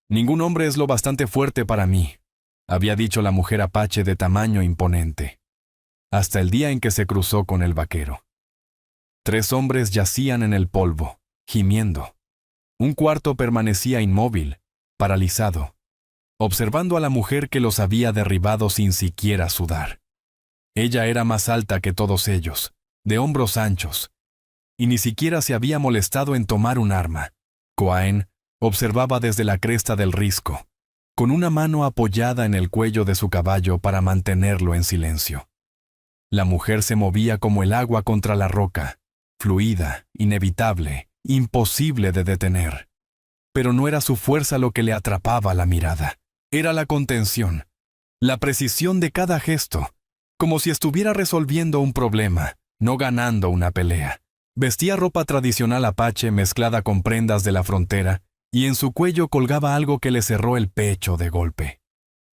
Ningún hombre es lo bastante fuerte para mí, había dicho la mujer apache de tamaño imponente, hasta el día en que se cruzó con el vaquero. 3 hombres yacían en el polvo, gimiendo. Un cuarto permanecía inmóvil, paralizado, observando a la mujer que los había derribado sin siquiera sudar. Ella era más alta que todos ellos, de hombros anchos, y ni siquiera se había molestado en tomar un arma. Coaen observaba desde la cresta del risco, con una mano apoyada en el cuello de su caballo para mantenerlo en silencio. La mujer se movía como el agua contra la roca, fluida, inevitable, imposible de detener. Pero no era su fuerza lo que le atrapaba la mirada, era la contención, la precisión de cada gesto, como si estuviera resolviendo un problema, no ganando una pelea. Vestía ropa tradicional apache mezclada con prendas de la frontera, y en su cuello colgaba algo que le cerró el pecho de golpe.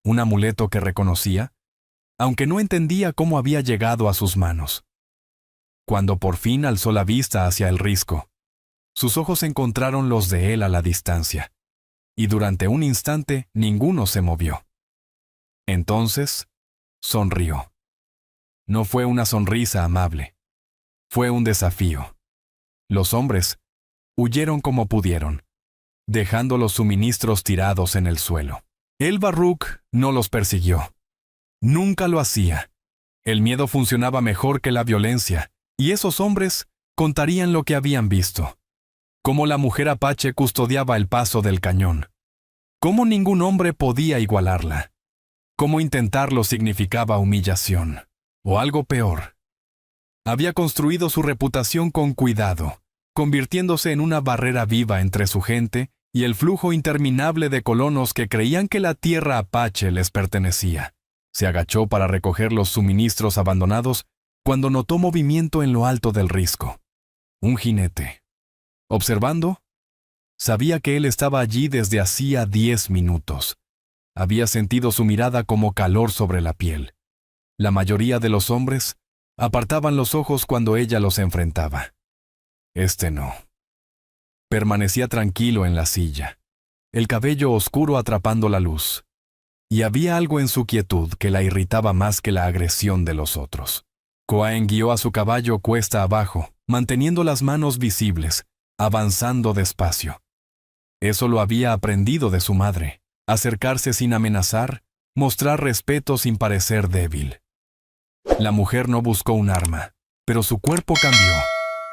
Un amuleto que reconocía, aunque no entendía cómo había llegado a sus manos. Cuando por fin alzó la vista hacia el risco, sus ojos encontraron los de él a la distancia, y durante un instante ninguno se movió. Entonces, sonrió. No fue una sonrisa amable. Fue un desafío. Los hombres huyeron como pudieron, dejando los suministros tirados en el suelo. El Baruch no los persiguió. Nunca lo hacía. El miedo funcionaba mejor que la violencia, y esos hombres contarían lo que habían visto. Cómo la mujer apache custodiaba el paso del cañón. Cómo ningún hombre podía igualarla. Cómo intentarlo significaba humillación, o algo peor. Había construido su reputación con cuidado, convirtiéndose en una barrera viva entre su gente y el flujo interminable de colonos que creían que la tierra apache les pertenecía. Se agachó para recoger los suministros abandonados cuando notó movimiento en lo alto del risco. Un jinete. Observando, sabía que él estaba allí desde hacía 10 minutos. Había sentido su mirada como calor sobre la piel. La mayoría de los hombres apartaban los ojos cuando ella los enfrentaba. Este no. Permanecía tranquilo en la silla, el cabello oscuro atrapando la luz, y había algo en su quietud que la irritaba más que la agresión de los otros. Coaen guió a su caballo cuesta abajo, manteniendo las manos visibles, avanzando despacio. Eso lo había aprendido de su madre, acercarse sin amenazar, mostrar respeto sin parecer débil. La mujer no buscó un arma, pero su cuerpo cambió,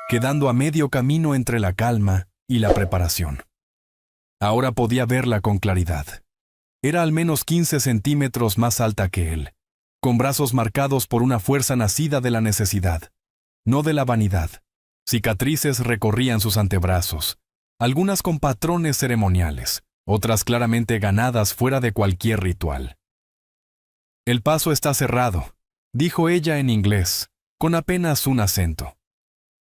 quedando a medio camino entre la calma y la preparación. Ahora podía verla con claridad. Era al menos 15 centímetros más alta que él, con brazos marcados por una fuerza nacida de la necesidad, no de la vanidad. Cicatrices recorrían sus antebrazos, algunas con patrones ceremoniales, otras claramente ganadas fuera de cualquier ritual. «El paso está cerrado», dijo ella en inglés, con apenas un acento.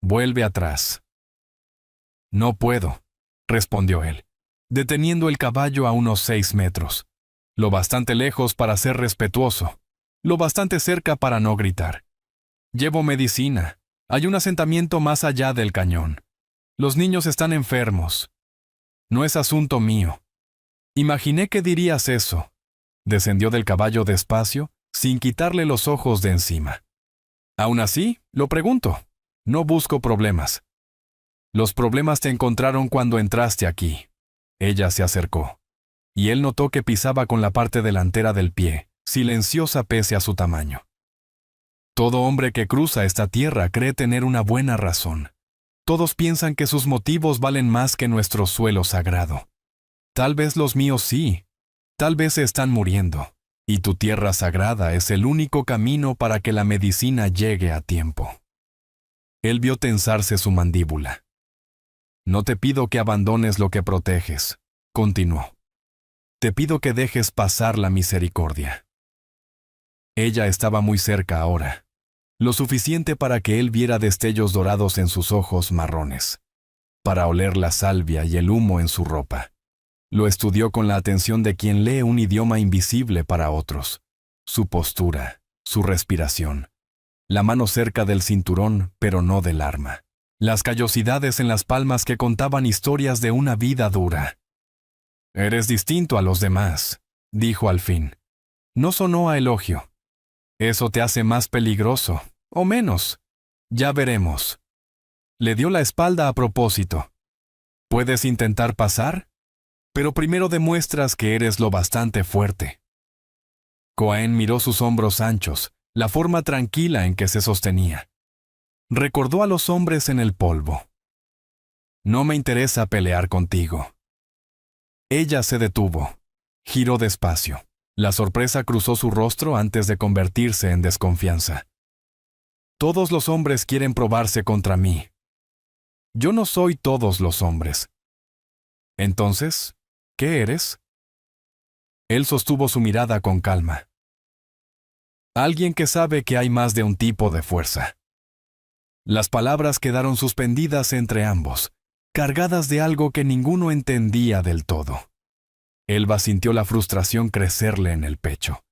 «Vuelve atrás». «No puedo», respondió él, deteniendo el caballo a unos 6 metros, lo bastante lejos para ser respetuoso, lo bastante cerca para no gritar. «Llevo medicina. Hay un asentamiento más allá del cañón. Los niños están enfermos. No es asunto mío». «Imaginé que dirías eso». Descendió del caballo despacio, sin quitarle los ojos de encima. «Aún así, lo pregunto. No busco problemas». «Los problemas te encontraron cuando entraste aquí». Ella se acercó, y él notó que pisaba con la parte delantera del pie, silenciosa pese a su tamaño. Todo hombre que cruza esta tierra cree tener una buena razón. Todos piensan que sus motivos valen más que nuestro suelo sagrado. Tal vez los míos sí, tal vez se están muriendo, y tu tierra sagrada es el único camino para que la medicina llegue a tiempo. Él vio tensarse su mandíbula. «No te pido que abandones lo que proteges», continuó. «Te pido que dejes pasar la misericordia». Ella estaba muy cerca ahora, lo suficiente para que él viera destellos dorados en sus ojos marrones, para oler la salvia y el humo en su ropa. Lo estudió con la atención de quien lee un idioma invisible para otros. Su postura, su respiración, la mano cerca del cinturón, pero no del arma. Las callosidades en las palmas que contaban historias de una vida dura. Eres distinto a los demás, dijo al fin. No sonó a elogio. Eso te hace más peligroso, o menos. Ya veremos. Le dio la espalda a propósito. ¿Puedes intentar pasar? Pero primero demuestras que eres lo bastante fuerte. Cohen miró sus hombros anchos, la forma tranquila en que se sostenía. Recordó a los hombres en el polvo. No me interesa pelear contigo. Ella se detuvo. Giró despacio. La sorpresa cruzó su rostro antes de convertirse en desconfianza. Todos los hombres quieren probarse contra mí. Yo no soy todos los hombres. Entonces, ¿qué eres? Él sostuvo su mirada con calma. Alguien que sabe que hay más de un tipo de fuerza. Las palabras quedaron suspendidas entre ambos, cargadas de algo que ninguno entendía del todo. Elba sintió la frustración crecerle en el pecho.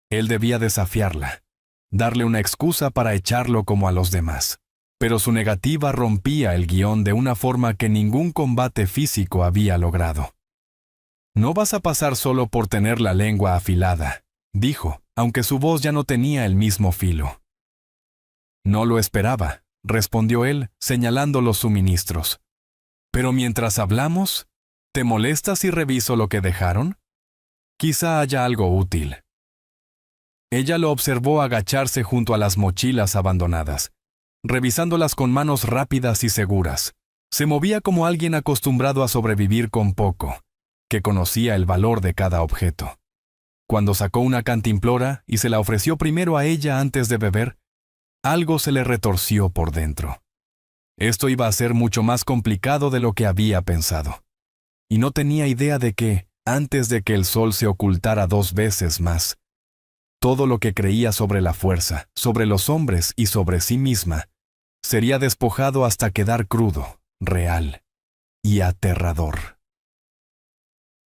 Él debía desafiarla, darle una excusa para echarlo como a los demás. Pero su negativa rompía el guión de una forma que ningún combate físico había logrado. No vas a pasar solo por tener la lengua afilada, dijo, aunque su voz ya no tenía el mismo filo. No lo esperaba, respondió él, señalando los suministros. Pero mientras hablamos, ¿te molesta si reviso lo que dejaron? Quizá haya algo útil. Ella lo observó agacharse junto a las mochilas abandonadas, revisándolas con manos rápidas y seguras. Se movía como alguien acostumbrado a sobrevivir con poco, que conocía el valor de cada objeto. Cuando sacó una cantimplora y se la ofreció primero a ella antes de beber, algo se le retorció por dentro. Esto iba a ser mucho más complicado de lo que había pensado. Y no tenía idea de que, antes de que el sol se ocultara 2 veces más, todo lo que creía sobre la fuerza, sobre los hombres y sobre sí misma, sería despojado hasta quedar crudo, real y aterrador.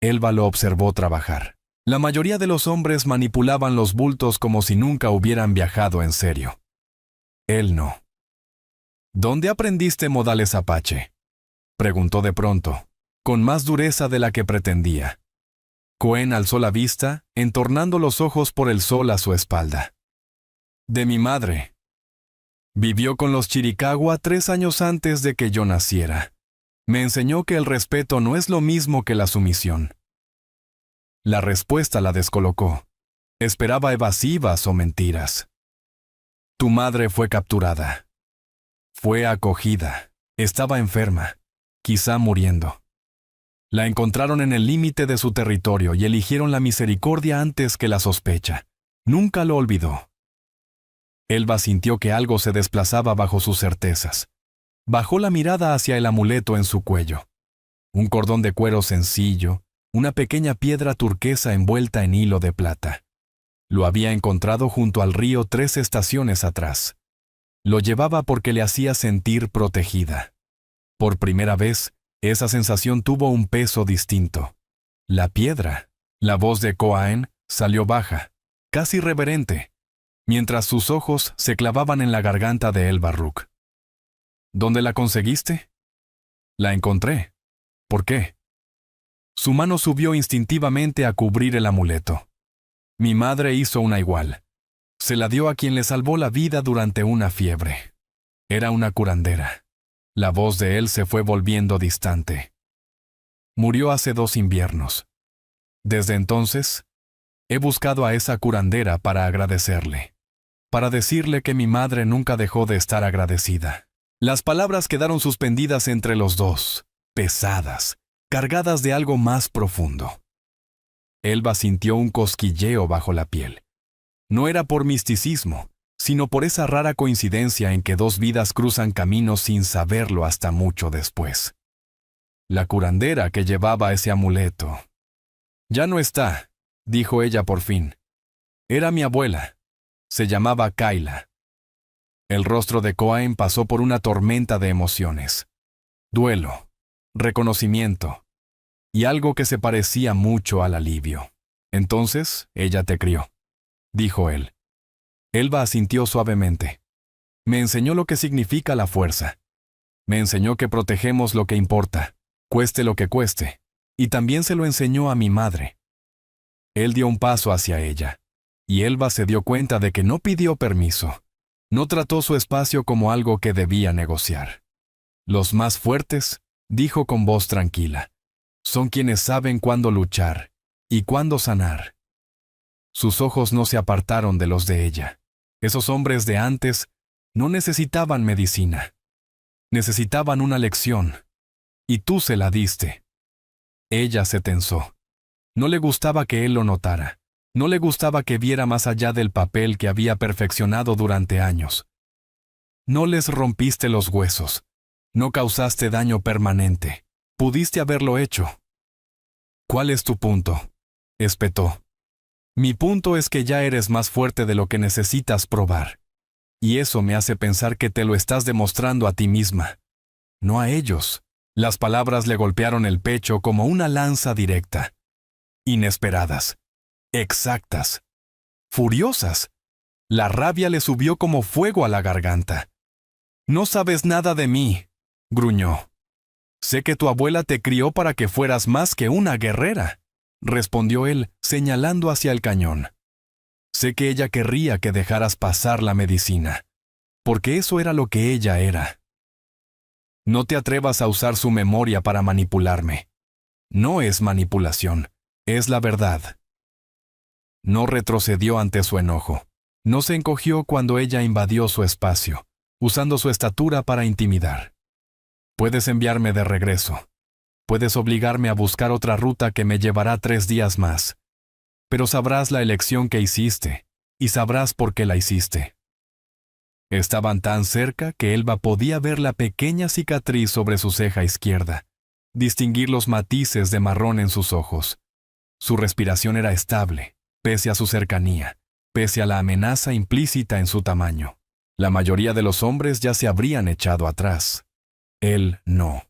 Elba lo observó trabajar. La mayoría de los hombres manipulaban los bultos como si nunca hubieran viajado en serio. Él no. ¿Dónde aprendiste modales apache?, preguntó de pronto, con más dureza de la que pretendía. Cohen alzó la vista, entornando los ojos por el sol a su espalda. De mi madre. Vivió con los Chiricahua 3 años antes de que yo naciera. Me enseñó que el respeto no es lo mismo que la sumisión. La respuesta la descolocó. Esperaba evasivas o mentiras. Tu madre fue capturada. Fue acogida. Estaba enferma, quizá muriendo. La encontraron en el límite de su territorio y eligieron la misericordia antes que la sospecha. Nunca lo olvidó. Elba sintió que algo se desplazaba bajo sus certezas. Bajó la mirada hacia el amuleto en su cuello. Un cordón de cuero sencillo, una pequeña piedra turquesa envuelta en hilo de plata. Lo había encontrado junto al río 3 estaciones atrás. Lo llevaba porque le hacía sentir protegida. Por primera vez, esa sensación tuvo un peso distinto. La piedra. La voz de Cohen salió baja, casi reverente, mientras sus ojos se clavaban en la garganta de Elba Rook. ¿Dónde la conseguiste? La encontré. ¿Por qué? Su mano subió instintivamente a cubrir el amuleto. Mi madre hizo una igual. Se la dio a quien le salvó la vida durante una fiebre. Era una curandera. La voz de él se fue volviendo distante. Murió hace 2 inviernos. Desde entonces, he buscado a esa curandera para agradecerle. Para decirle que mi madre nunca dejó de estar agradecida. Las palabras quedaron suspendidas entre los dos, pesadas, cargadas de algo más profundo. Elba sintió un cosquilleo bajo la piel. No era por misticismo, sino por esa rara coincidencia en que 2 vidas cruzan caminos sin saberlo hasta mucho después. La curandera que llevaba ese amuleto. Ya no está, dijo ella por fin. Era mi abuela. Se llamaba Kayla. El rostro de Cohen pasó por una tormenta de emociones. Duelo, reconocimiento, y algo que se parecía mucho al alivio. Entonces, ella te crió, dijo él. Elba asintió suavemente. Me enseñó lo que significa la fuerza. Me enseñó que protegemos lo que importa, cueste lo que cueste, y también se lo enseñó a mi madre. Él dio un paso hacia ella, y Elba se dio cuenta de que no pidió permiso. No trató su espacio como algo que debía negociar. Los más fuertes, dijo con voz tranquila, son quienes saben cuándo luchar y cuándo sanar. Sus ojos no se apartaron de los de ella. Esos hombres de antes no necesitaban medicina. Necesitaban una lección, y tú se la diste. Ella se tensó. No le gustaba que él lo notara. No le gustaba que viera más allá del papel que había perfeccionado durante años. No les rompiste los huesos. No causaste daño permanente. Pudiste haberlo hecho. ¿Cuál es tu punto?, espetó. Mi punto es que ya eres más fuerte de lo que necesitas probar. Y eso me hace pensar que te lo estás demostrando a ti misma, no a ellos. Las palabras le golpearon el pecho como una lanza directa. Inesperadas. Exactas. Furiosas. La rabia le subió como fuego a la garganta. No sabes nada de mí, gruñó. Sé que tu abuela te crió para que fueras más que una guerrera, respondió él, señalando hacia el cañón. Sé que ella querría que dejaras pasar la medicina, porque eso era lo que ella era. No te atrevas a usar su memoria para manipularme. No es manipulación, es la verdad. No retrocedió ante su enojo. No se encogió cuando ella invadió su espacio, usando su estatura para intimidar. Puedes enviarme de regreso. Puedes obligarme a buscar otra ruta que me llevará 3 días más. Pero sabrás la elección que hiciste, y sabrás por qué la hiciste. Estaban tan cerca que Elba podía ver la pequeña cicatriz sobre su ceja izquierda, distinguir los matices de marrón en sus ojos. Su respiración era estable, pese a su cercanía, pese a la amenaza implícita en su tamaño. La mayoría de los hombres ya se habrían echado atrás. Él no.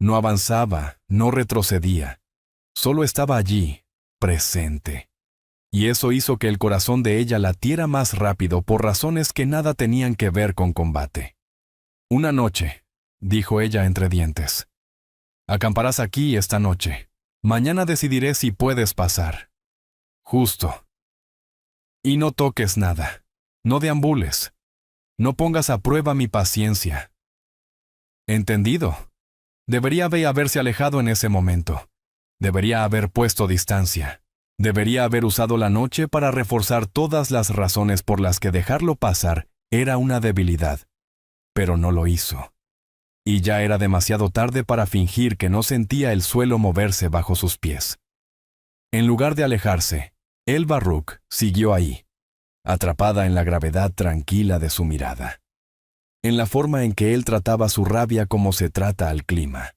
No avanzaba, no retrocedía. Solo estaba allí, presente. Y eso hizo que el corazón de ella latiera más rápido por razones que nada tenían que ver con combate. Una noche, dijo ella entre dientes. Acamparás aquí esta noche. Mañana decidiré si puedes pasar. Justo. Y no toques nada. No deambules. No pongas a prueba mi paciencia. Entendido. Debería haberse alejado en ese momento. Debería haber puesto distancia. Debería haber usado la noche para reforzar todas las razones por las que dejarlo pasar era una debilidad. Pero no lo hizo. Y ya era demasiado tarde para fingir que no sentía el suelo moverse bajo sus pies. En lugar de alejarse, Elba Rook siguió ahí, atrapada en la gravedad tranquila de su mirada. En la forma en que él trataba su rabia como se trata al clima.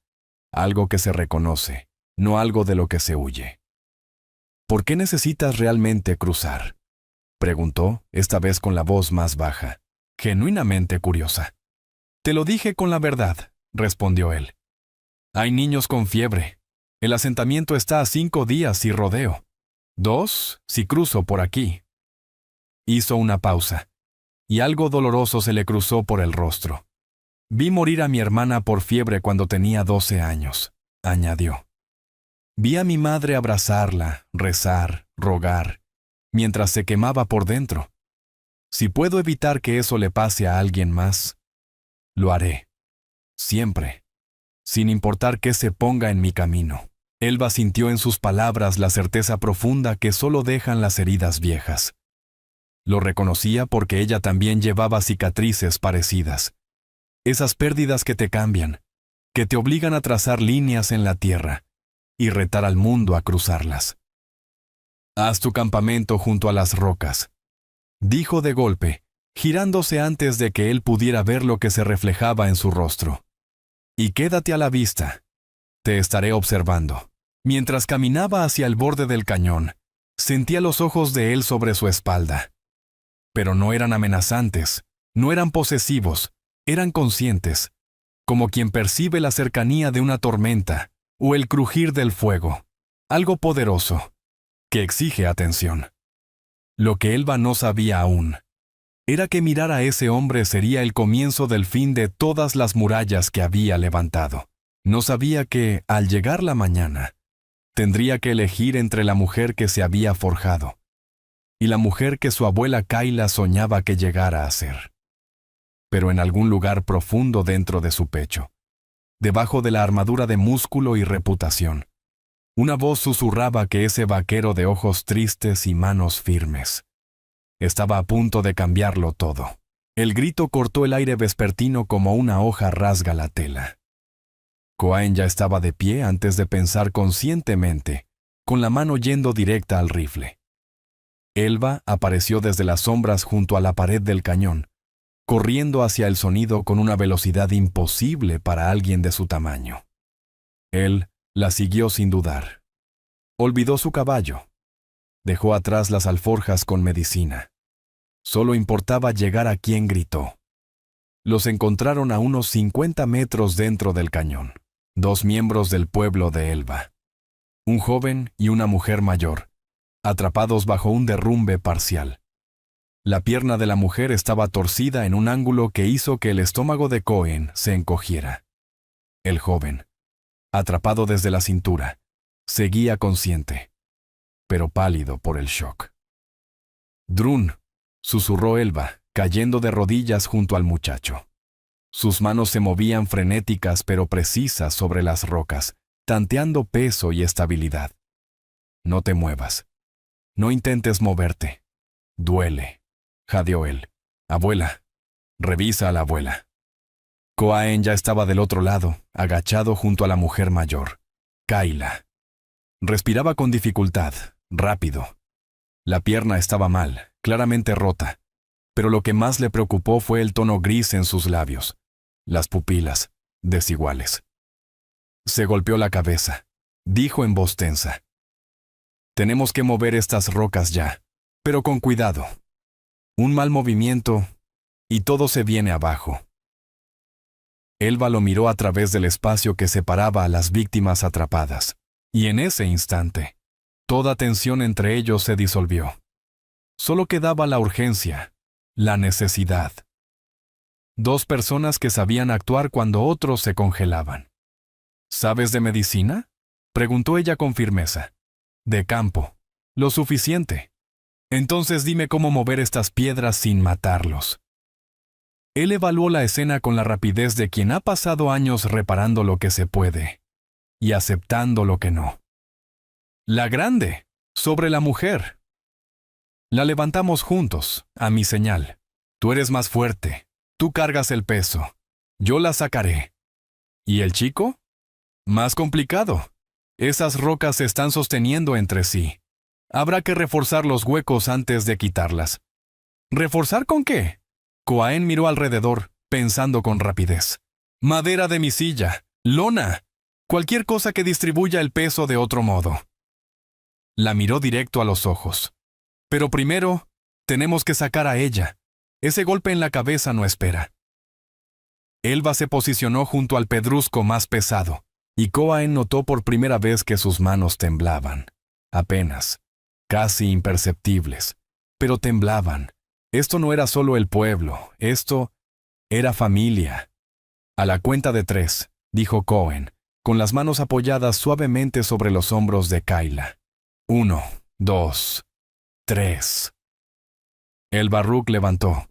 Algo que se reconoce, no algo de lo que se huye. ¿Por qué necesitas realmente cruzar?, preguntó, esta vez con la voz más baja, genuinamente curiosa. Te lo dije con la verdad, respondió él. Hay niños con fiebre. El asentamiento está a 5 días si rodeo. 2 si cruzo por aquí. Hizo una pausa, y algo doloroso se le cruzó por el rostro. Vi morir a mi hermana por fiebre cuando tenía 12 años, añadió. Vi a mi madre abrazarla, rezar, rogar, mientras se quemaba por dentro. Si puedo evitar que eso le pase a alguien más, lo haré. Siempre. Sin importar qué se ponga en mi camino. Elba sintió en sus palabras la certeza profunda que solo dejan las heridas viejas. Lo reconocía porque ella también llevaba cicatrices parecidas. Esas pérdidas que te cambian, que te obligan a trazar líneas en la tierra y retar al mundo a cruzarlas. Haz tu campamento junto a las rocas, dijo de golpe, girándose antes de que él pudiera ver lo que se reflejaba en su rostro. Y quédate a la vista. Te estaré observando. Mientras caminaba hacia el borde del cañón, sentía los ojos de él sobre su espalda. Pero no eran amenazantes, no eran posesivos, eran conscientes, como quien percibe la cercanía de una tormenta o el crujir del fuego, algo poderoso, que exige atención. Lo que Elba no sabía aún era que mirar a ese hombre sería el comienzo del fin de todas las murallas que había levantado. No sabía que, al llegar la mañana, Tendría que elegir entre la mujer que se había forjado y la mujer que su abuela Kayla soñaba que llegara a ser. Pero en algún lugar profundo dentro de su pecho, debajo de la armadura de músculo y reputación, una voz susurraba que ese vaquero de ojos tristes y manos firmes estaba a punto de cambiarlo todo. El grito cortó el aire vespertino como una hoja rasga la tela. Cohen ya estaba de pie antes de pensar conscientemente, con la mano yendo directa al rifle. Elba apareció desde las sombras junto a la pared del cañón, corriendo hacia el sonido con una velocidad imposible para alguien de su tamaño. Él la siguió sin dudar. Olvidó su caballo. Dejó atrás las alforjas con medicina. Solo importaba llegar a quien gritó. Los encontraron a unos 50 metros dentro del cañón. 2 miembros del pueblo de Elba. Un joven y una mujer mayor, atrapados bajo un derrumbe parcial. La pierna de la mujer estaba torcida en un ángulo que hizo que el estómago de Cohen se encogiera. El joven, atrapado desde la cintura, seguía consciente, pero pálido por el shock. «Drun», susurró Elba, cayendo de rodillas junto al muchacho. Sus manos se movían frenéticas pero precisas sobre las rocas, tanteando peso y estabilidad. «No te muevas. No intentes moverte. Duele», jadeó él. «Abuela, revisa a la abuela». Cohen ya estaba del otro lado, agachado junto a la mujer mayor, Kayla. Respiraba con dificultad, rápido. La pierna estaba mal, claramente rota, pero lo que más le preocupó fue el tono gris en sus labios, las pupilas, desiguales. Se golpeó la cabeza. Dijo en voz tensa: «Tenemos que mover estas rocas ya, pero con cuidado. Un mal movimiento y todo se viene abajo». Elba lo miró a través del espacio que separaba a las víctimas atrapadas, y en ese instante, toda tensión entre ellos se disolvió. Solo quedaba la urgencia, la necesidad. 2 personas que sabían actuar cuando otros se congelaban. «¿Sabes de medicina?», preguntó ella con firmeza. «De campo. Lo suficiente. Entonces dime cómo mover estas piedras sin matarlos». Él evaluó la escena con la rapidez de quien ha pasado años reparando lo que se puede y aceptando lo que no. «La grande, sobre la mujer. La levantamos juntos, a mi señal. Tú eres más fuerte, tú cargas el peso. Yo la sacaré. ¿Y el chico? Más complicado. Esas rocas se están sosteniendo entre sí. Habrá que reforzar los huecos antes de quitarlas». «¿Reforzar con qué?». Cohen miró alrededor, pensando con rapidez. «Madera de mi silla, lona, cualquier cosa que distribuya el peso de otro modo». La miró directo a los ojos. «Pero primero, tenemos que sacar a ella. Ese golpe en la cabeza no espera». Elba se posicionó junto al pedrusco más pesado, y Cohen notó por primera vez que sus manos temblaban. Apenas, casi imperceptibles, pero temblaban. Esto no era solo el pueblo, esto era familia. «A la cuenta de 3, dijo Cohen, con las manos apoyadas suavemente sobre los hombros de Kayla. 1, 2, 3. El Baruch levantó.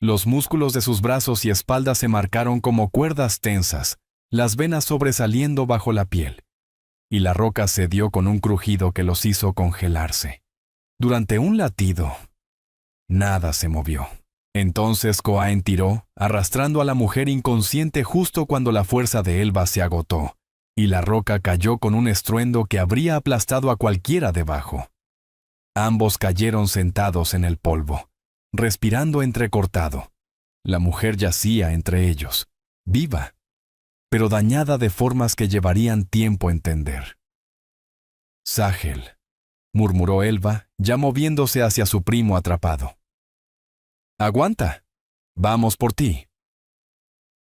Los músculos de sus brazos y espalda se marcaron como cuerdas tensas, las venas sobresaliendo bajo la piel, y la roca cedió con un crujido que los hizo congelarse. Durante un latido, nada se movió. Entonces Cohen tiró, arrastrando a la mujer inconsciente justo cuando la fuerza de Elba se agotó, y la roca cayó con un estruendo que habría aplastado a cualquiera debajo. Ambos cayeron sentados en el polvo, respirando entrecortado. La mujer yacía entre ellos, viva, pero dañada de formas que llevarían tiempo entender. «Sahel», murmuró Elba, ya moviéndose hacia su primo atrapado. «Aguanta. Vamos por ti».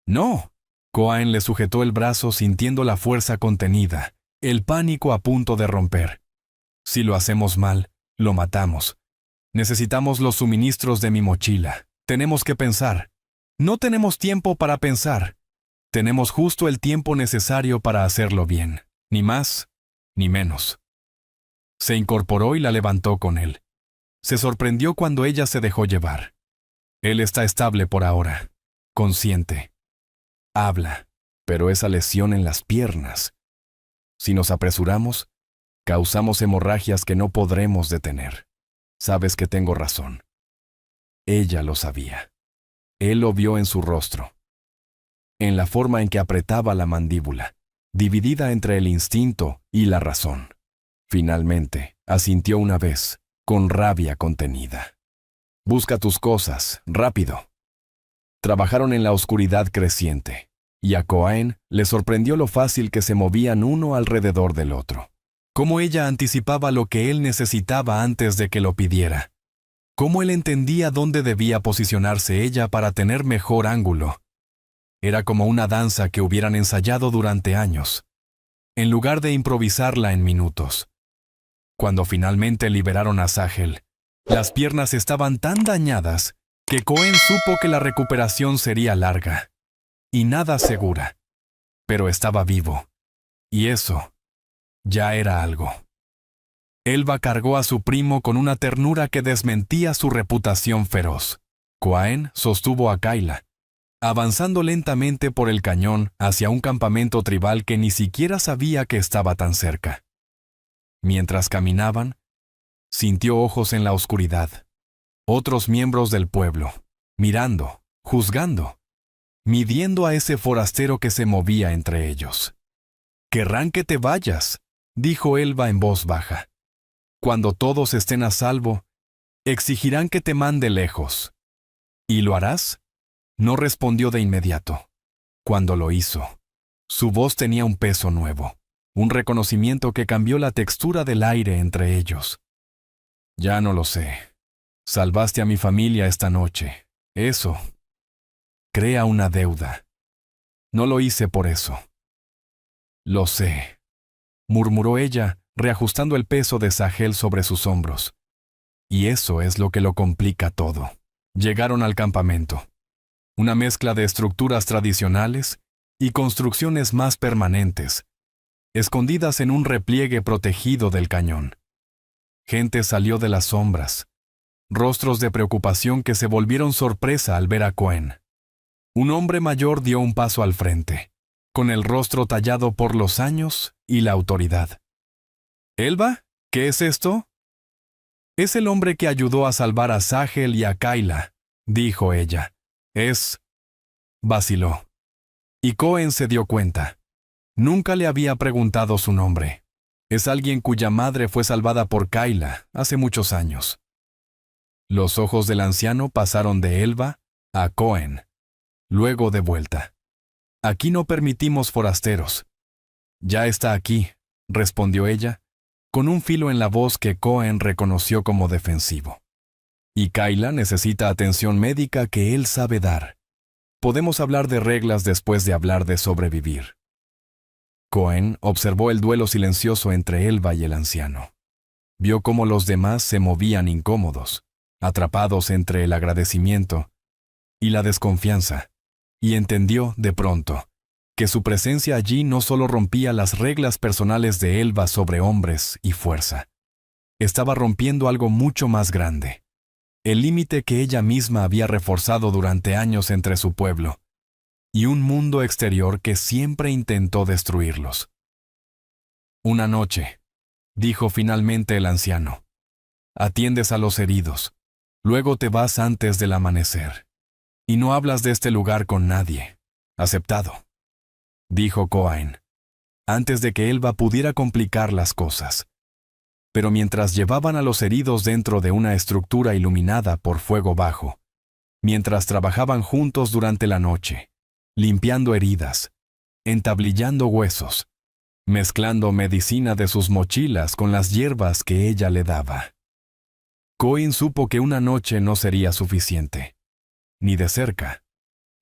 «No». Cohen le sujetó el brazo sintiendo la fuerza contenida, el pánico a punto de romper. «Si lo hacemos mal, lo matamos. Necesitamos los suministros de mi mochila. Tenemos que pensar. No tenemos tiempo para pensar. Tenemos justo el tiempo necesario para hacerlo bien. Ni más, ni menos. Se incorporó y la levantó con él. Se sorprendió cuando ella se dejó llevar. Él está estable por ahora, consciente. Habla, pero esa lesión en las piernas. Si nos apresuramos, causamos hemorragias que no podremos detener. Sabes que tengo razón. Ella lo sabía. Él lo vio en su rostro, en la forma en que apretaba la mandíbula, dividida entre el instinto y la razón. Finalmente, asintió una vez, con rabia contenida. Busca tus cosas, rápido. Trabajaron en la oscuridad creciente, y a Cohen le sorprendió lo fácil que se movían uno alrededor del otro. Cómo ella anticipaba lo que él necesitaba antes de que lo pidiera. Cómo él entendía dónde debía posicionarse ella para tener mejor ángulo. Era como una danza que hubieran ensayado durante años, en lugar de improvisarla en minutos. Cuando finalmente liberaron a Sahel, las piernas estaban tan dañadas que Cohen supo que la recuperación sería larga y nada segura. Pero estaba vivo, y eso ya era algo. Elba cargó a su primo con una ternura que desmentía su reputación feroz. Cohen sostuvo a Kayla, avanzando lentamente por el cañón hacia un campamento tribal que ni siquiera sabía que estaba tan cerca. Mientras caminaban, sintió ojos en la oscuridad. Otros miembros del pueblo, mirando, juzgando, midiendo a ese forastero que se movía entre ellos. «Querrán que te vayas», dijo Elba en voz baja. «Cuando todos estén a salvo, exigirán que te mande lejos». «¿Y lo harás?», no respondió de inmediato. Cuando lo hizo, su voz tenía un peso nuevo, un reconocimiento que cambió la textura del aire entre ellos. «Ya no lo sé. Salvaste a mi familia esta noche. Eso. Crea una deuda. No lo hice por eso». «Lo sé», murmuró ella, reajustando el peso de Sahel sobre sus hombros. Y eso es lo que lo complica todo. Llegaron al campamento. Una mezcla de estructuras tradicionales y construcciones más permanentes, escondidas en un repliegue protegido del cañón. Gente salió de las sombras, rostros de preocupación que se volvieron sorpresa al ver a Cohen. Un hombre mayor dio un paso al frente, con el rostro tallado por los años y la autoridad. «¿Elba? ¿Qué es esto?» «Es el hombre que ayudó a salvar a Sahel y a Kayla», dijo ella. «Es...» Vaciló. Y Cohen se dio cuenta. Nunca le había preguntado su nombre. Es alguien cuya madre fue salvada por Kayla hace muchos años. Los ojos del anciano pasaron de Elba a Cohen, luego de vuelta. «Aquí no permitimos forasteros». «Ya está aquí», respondió ella, con un filo en la voz que Cohen reconoció como defensivo. «Y Kayla necesita atención médica que él sabe dar. Podemos hablar de reglas después de hablar de sobrevivir». Cohen observó el duelo silencioso entre Elba y el anciano. Vio cómo los demás se movían incómodos, atrapados entre el agradecimiento y la desconfianza, y entendió, de pronto, que su presencia allí no solo rompía las reglas personales de Elba sobre hombres y fuerza. Estaba rompiendo algo mucho más grande, el límite que ella misma había reforzado durante años entre su pueblo y un mundo exterior que siempre intentó destruirlos. «Una noche», dijo finalmente el anciano, «atiendes a los heridos, luego te vas antes del amanecer, y no hablas de este lugar con nadie. Aceptado», dijo Cohen, antes de que Elba pudiera complicar las cosas. Pero mientras llevaban a los heridos dentro de una estructura iluminada por fuego bajo, mientras trabajaban juntos durante la noche, limpiando heridas, entablillando huesos, mezclando medicina de sus mochilas con las hierbas que ella le daba, Cohen supo que una noche no sería suficiente, ni de cerca.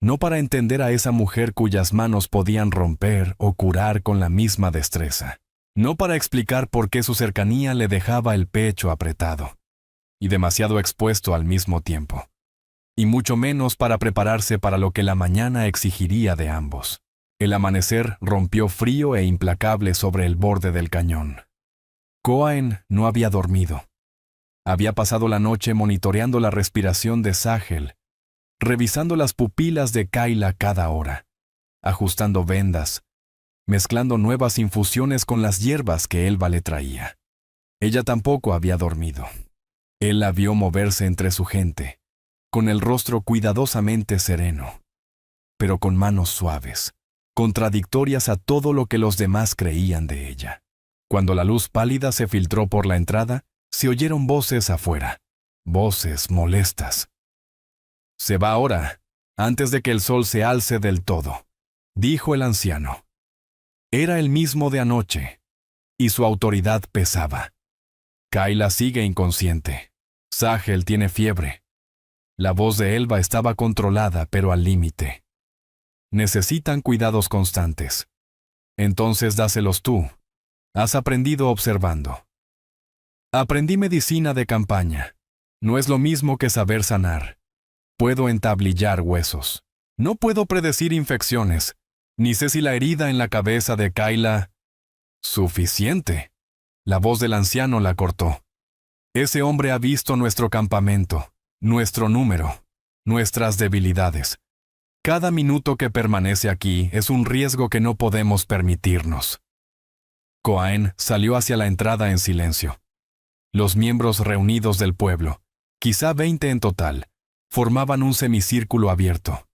No para entender a esa mujer cuyas manos podían romper o curar con la misma destreza. No para explicar por qué su cercanía le dejaba el pecho apretado y demasiado expuesto al mismo tiempo. Y mucho menos para prepararse para lo que la mañana exigiría de ambos. El amanecer rompió frío e implacable sobre el borde del cañón. Cohen no había dormido. Había pasado la noche monitoreando la respiración de Sahel, revisando las pupilas de Kayla cada hora, ajustando vendas, mezclando nuevas infusiones con las hierbas que Elba le traía. Ella tampoco había dormido. Él la vio moverse entre su gente, con el rostro cuidadosamente sereno, pero con manos suaves, contradictorias a todo lo que los demás creían de ella. Cuando la luz pálida se filtró por la entrada, se oyeron voces afuera, voces molestas. «Se va ahora, antes de que el sol se alce del todo», dijo el anciano. Era el mismo de anoche, y su autoridad pesaba. Kayla sigue inconsciente. Sahel tiene fiebre. La voz de Elba estaba controlada, pero al límite. Necesitan cuidados constantes. Entonces dáselos tú. Has aprendido observando. Aprendí medicina de campaña. No es lo mismo que saber sanar. Puedo entablillar huesos. No puedo predecir infecciones. Ni sé si la herida en la cabeza de Kayla... Suficiente. La voz del anciano la cortó. Ese hombre ha visto nuestro campamento, nuestro número, nuestras debilidades. Cada minuto que permanece aquí es un riesgo que no podemos permitirnos. Cohen salió hacia la entrada en silencio. Los miembros reunidos del pueblo, quizá 20 en total, formaban un semicírculo abierto.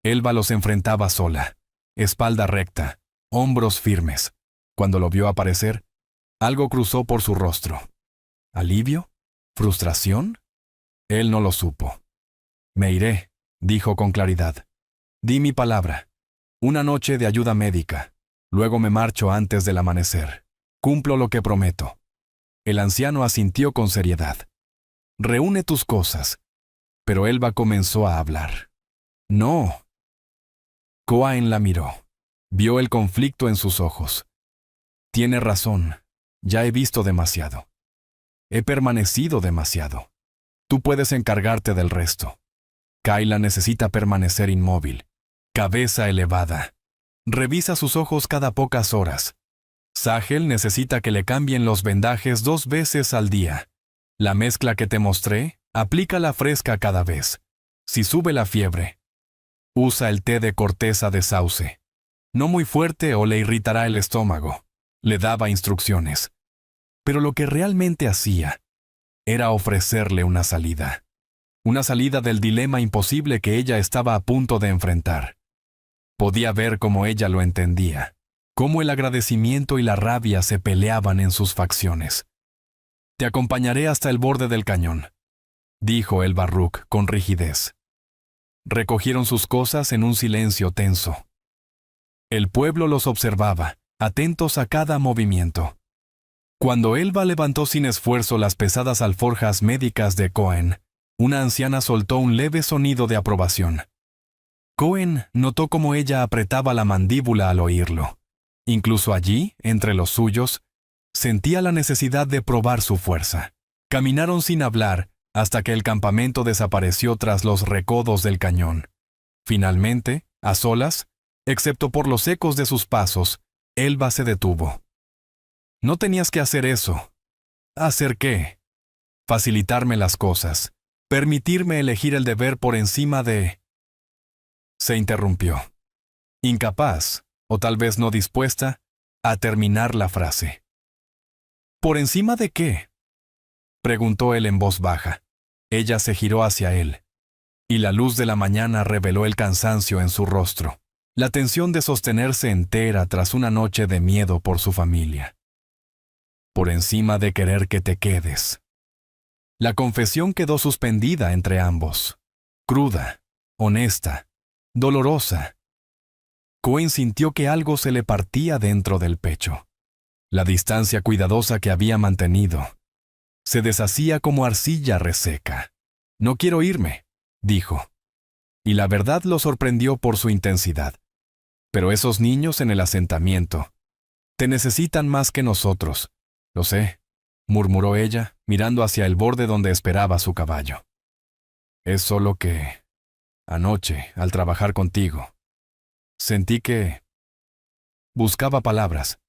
Elba los enfrentaba sola, espalda recta, hombros firmes. Cuando lo vio aparecer, algo cruzó por su rostro. ¿Alivio? ¿Frustración? Él no lo supo. «Me iré», dijo con claridad. «Di mi palabra. Una noche de ayuda médica. Luego me marcho antes del amanecer. Cumplo lo que prometo». El anciano asintió con seriedad. «Reúne tus cosas». Pero Elba comenzó a hablar. «No». Cohen la miró. Vio el conflicto en sus ojos. «Tiene razón. Ya he visto demasiado. He permanecido demasiado. Tú puedes encargarte del resto. Kayla necesita permanecer inmóvil, cabeza elevada. Revisa sus ojos cada pocas horas. Sahel necesita que le cambien los vendajes 2 veces al día. La mezcla que te mostré, aplícala fresca cada vez. Si sube la fiebre, usa el té de corteza de sauce. No muy fuerte o le irritará el estómago. Le daba instrucciones. Pero lo que realmente hacía era ofrecerle una salida. Una salida del dilema imposible que ella estaba a punto de enfrentar. Podía ver cómo ella lo entendía, cómo el agradecimiento y la rabia se peleaban en sus facciones. «Te acompañaré hasta el borde del cañón», dijo el Baruch con rigidez. Recogieron sus cosas en un silencio tenso. El pueblo los observaba, atentos a cada movimiento. Cuando Elba levantó sin esfuerzo las pesadas alforjas médicas de Cohen, una anciana soltó un leve sonido de aprobación. Cohen notó cómo ella apretaba la mandíbula al oírlo. Incluso allí, entre los suyos, sentía la necesidad de probar su fuerza. Caminaron sin hablar hasta que el campamento desapareció tras los recodos del cañón. Finalmente, a solas, excepto por los ecos de sus pasos, Elba se detuvo. «No tenías que hacer eso». «¿Hacer qué?» «Facilitarme las cosas. Permitirme elegir el deber por encima de...» Se interrumpió. Incapaz, o tal vez no dispuesta, a terminar la frase. «¿Por encima de qué?», preguntó él en voz baja. Ella se giró hacia él, y la luz de la mañana reveló el cansancio en su rostro, la tensión de sostenerse entera tras una noche de miedo por su familia. «Por encima de querer que te quedes». La confesión quedó suspendida entre ambos, cruda, honesta, dolorosa. Cohen sintió que algo se le partía dentro del pecho. La distancia cuidadosa que había mantenido se deshacía como arcilla reseca. «No quiero irme», dijo. Y la verdad lo sorprendió por su intensidad. «Pero esos niños en el asentamiento te necesitan más que nosotros». «Lo sé», murmuró ella, mirando hacia el borde donde esperaba su caballo. «Es solo que, anoche, al trabajar contigo, sentí que...» Buscaba palabras.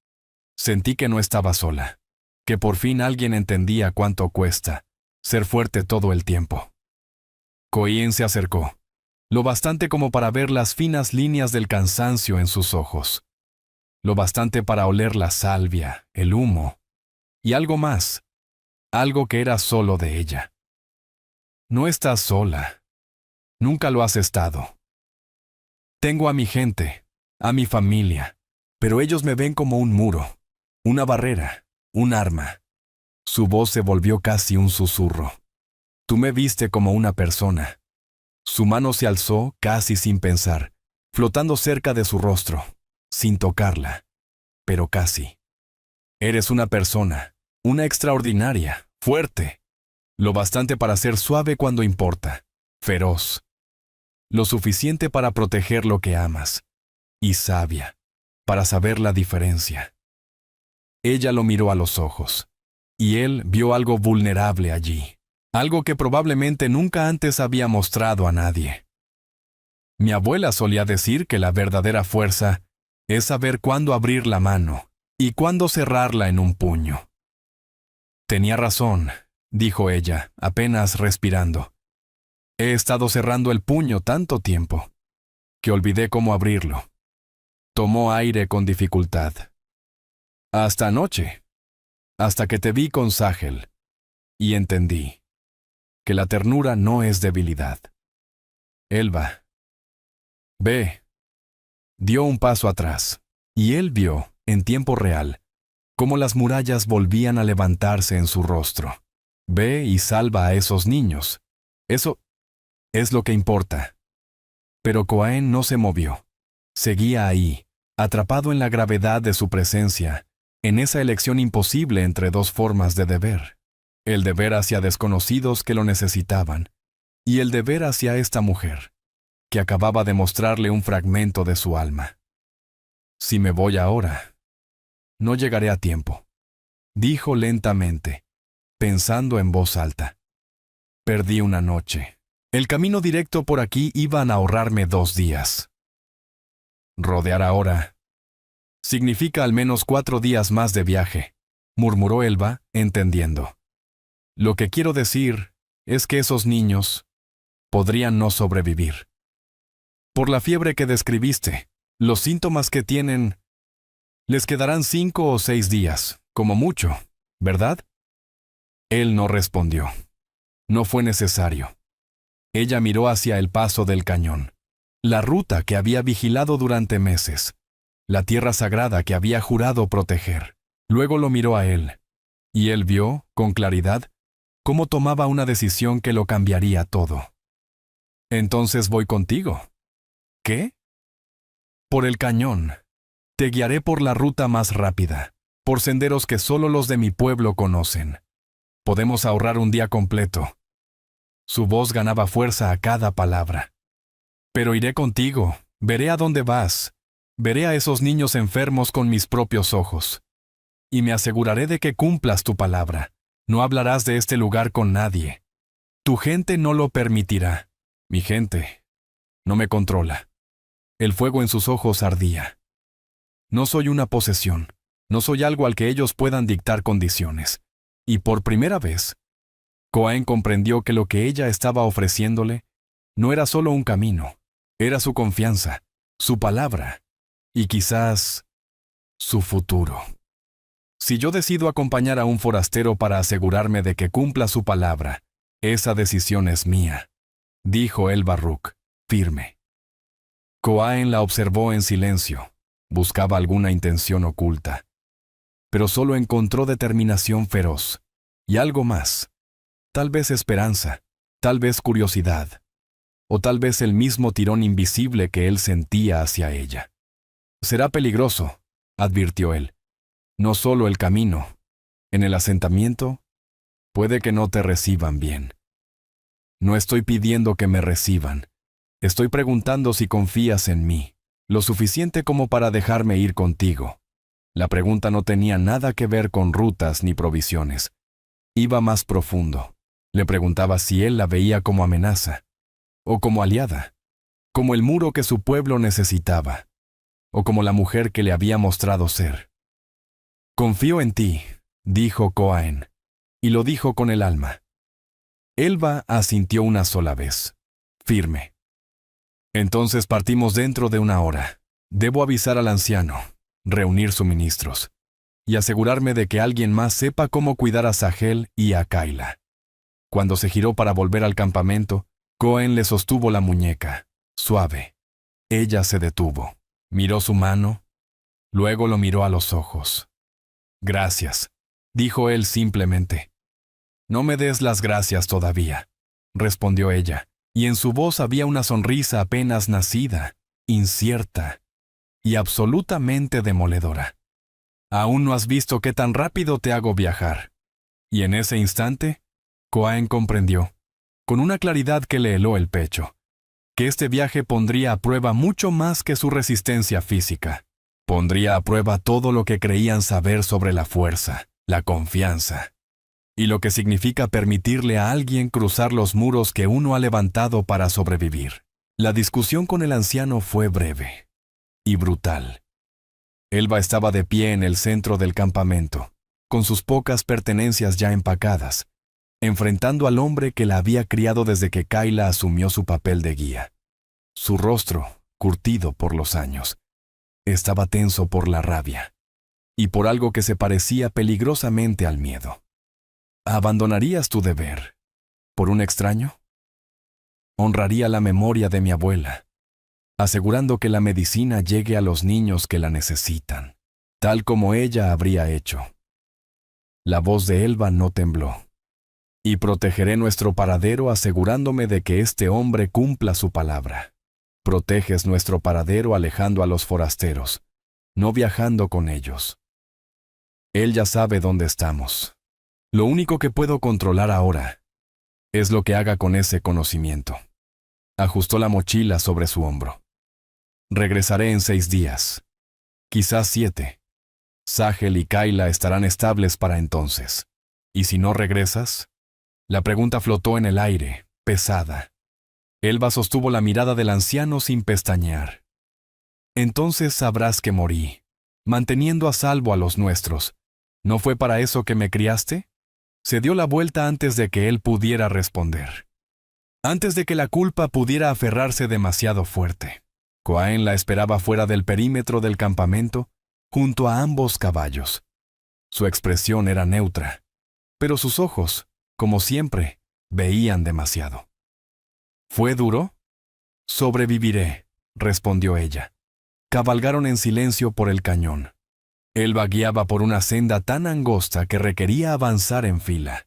«Sentí que no estaba sola. que por fin alguien entendía cuánto cuesta ser fuerte todo el tiempo. Cohen se acercó, lo bastante como para ver las finas líneas del cansancio en sus ojos, lo bastante para oler la salvia, el humo, y algo más, algo que era solo de ella. No estás sola. Nunca lo has estado. Tengo a mi gente, a mi familia, pero ellos me ven como un muro, una barrera, un arma. Su voz se volvió casi un susurro. Tú me viste como una persona. Su mano se alzó casi sin pensar, flotando cerca de su rostro, sin tocarla, pero casi. Eres una persona, una extraordinaria, fuerte, lo bastante para ser suave cuando importa, feroz, lo suficiente para proteger lo que amas, y sabia, para saber la diferencia. Ella lo miró a los ojos, y él vio algo vulnerable allí, algo que probablemente nunca antes había mostrado a nadie. Mi abuela solía decir que la verdadera fuerza es saber cuándo abrir la mano y cuándo cerrarla en un puño. Tenía razón, dijo ella, apenas respirando. He estado cerrando el puño tanto tiempo que olvidé cómo abrirlo. Tomó aire con dificultad. Hasta anoche, hasta que te vi con Sahel, y entendí que la ternura no es debilidad. Elba. Ve. Dio un paso atrás, y él vio, en tiempo real, cómo las murallas volvían a levantarse en su rostro. Ve y salva a esos niños. Eso es lo que importa. Pero Cohen no se movió. Seguía ahí, atrapado en la gravedad de su presencia, en esa elección imposible entre dos formas de deber. El deber hacia desconocidos que lo necesitaban, y el deber hacia esta mujer, que acababa de mostrarle un fragmento de su alma. Si me voy ahora, no llegaré a tiempo, dijo lentamente, pensando en voz alta. Perdí una noche. El camino directo por aquí iban a ahorrarme 2 días. Rodear ahora significa al menos 4 días más de viaje, murmuró Elba, entendiendo. Lo que quiero decir es que esos niños podrían no sobrevivir. Por la fiebre que describiste, los síntomas que tienen, les quedarán 5 o 6 días, como mucho, ¿verdad? Él no respondió. No fue necesario. Ella miró hacia el paso del cañón, la ruta que había vigilado durante meses, la tierra sagrada que había jurado proteger. Luego lo miró a él, y él vio, con claridad, cómo tomaba una decisión que lo cambiaría todo. Entonces voy contigo. ¿Qué? Por el cañón. Te guiaré por la ruta más rápida, por senderos que solo los de mi pueblo conocen. Podemos ahorrar un día completo. Su voz ganaba fuerza a cada palabra. Pero iré contigo, veré a dónde vas, veré a esos niños enfermos con mis propios ojos. Y me aseguraré de que cumplas tu palabra. No hablarás de este lugar con nadie. Tu gente no lo permitirá. Mi gente no me controla. El fuego en sus ojos ardía. No soy una posesión, no soy algo al que ellos puedan dictar condiciones. Y por primera vez, Cohen comprendió que lo que ella estaba ofreciéndole no era solo un camino, era su confianza, su palabra, y quizás su futuro. Si yo decido acompañar a un forastero para asegurarme de que cumpla su palabra, esa decisión es mía, dijo el Baruch, firme. Cohen la observó en silencio, buscaba alguna intención oculta, pero solo encontró determinación feroz, y algo más, tal vez esperanza, tal vez curiosidad, o tal vez el mismo tirón invisible que él sentía hacia ella. Será peligroso, advirtió él. No solo el camino. En el asentamiento, puede que no te reciban bien. No estoy pidiendo que me reciban. Estoy preguntando si confías en mí, lo suficiente como para dejarme ir contigo. La pregunta no tenía nada que ver con rutas ni provisiones. Iba más profundo. Le preguntaba si él la veía como amenaza, o como aliada, como el muro que su pueblo necesitaba, o como la mujer que le había mostrado ser. Confío en ti, dijo Coaen, y lo dijo con el alma. Elba asintió una sola vez, firme. Entonces partimos dentro de 1 hora. Debo avisar al anciano, reunir suministros, y asegurarme de que alguien más sepa cómo cuidar a Sahel y a Kayla. Cuando se giró para volver al campamento, Cohen le sostuvo la muñeca, suave. Ella se detuvo, miró su mano, luego lo miró a los ojos. Gracias, dijo él simplemente. No me des las gracias todavía, respondió ella, y en su voz había una sonrisa apenas nacida, incierta y absolutamente demoledora. Aún no has visto qué tan rápido te hago viajar. Y en ese instante, Cohen comprendió, con una claridad que le heló el pecho, que este viaje pondría a prueba mucho más que su resistencia física. Pondría a prueba todo lo que creían saber sobre la fuerza, la confianza, y lo que significa permitirle a alguien cruzar los muros que uno ha levantado para sobrevivir. La discusión con el anciano fue breve y brutal. Elba estaba de pie en el centro del campamento, con sus pocas pertenencias ya empacadas, enfrentando al hombre que la había criado desde que Kayla asumió su papel de guía. Su rostro, curtido por los años, estaba tenso por la rabia, y por algo que se parecía peligrosamente al miedo. ¿Abandonarías tu deber por un extraño? Honraría la memoria de mi abuela, asegurando que la medicina llegue a los niños que la necesitan, tal como ella habría hecho. La voz de Elba no tembló. Y protegeré nuestro paradero asegurándome de que este hombre cumpla su palabra. Proteges nuestro paradero alejando a los forasteros, no viajando con ellos. Él ya sabe dónde estamos. Lo único que puedo controlar ahora es lo que haga con ese conocimiento. Ajustó la mochila sobre su hombro. Regresaré en 6 días, quizás 7. Sahel y Kayla estarán estables para entonces. ¿Y si no regresas? La pregunta flotó en el aire, pesada. Elba sostuvo la mirada del anciano sin pestañear. Entonces sabrás que morí, manteniendo a salvo a los nuestros. ¿No fue para eso que me criaste? Se dio la vuelta antes de que él pudiera responder. Antes de que la culpa pudiera aferrarse demasiado fuerte. Cohen la esperaba fuera del perímetro del campamento, junto a ambos caballos. Su expresión era neutra, pero sus ojos, como siempre, veían demasiado. ¿Fue duro? Sobreviviré, respondió ella. Cabalgaron en silencio por el cañón. Elba guiaba por una senda tan angosta que requería avanzar en fila.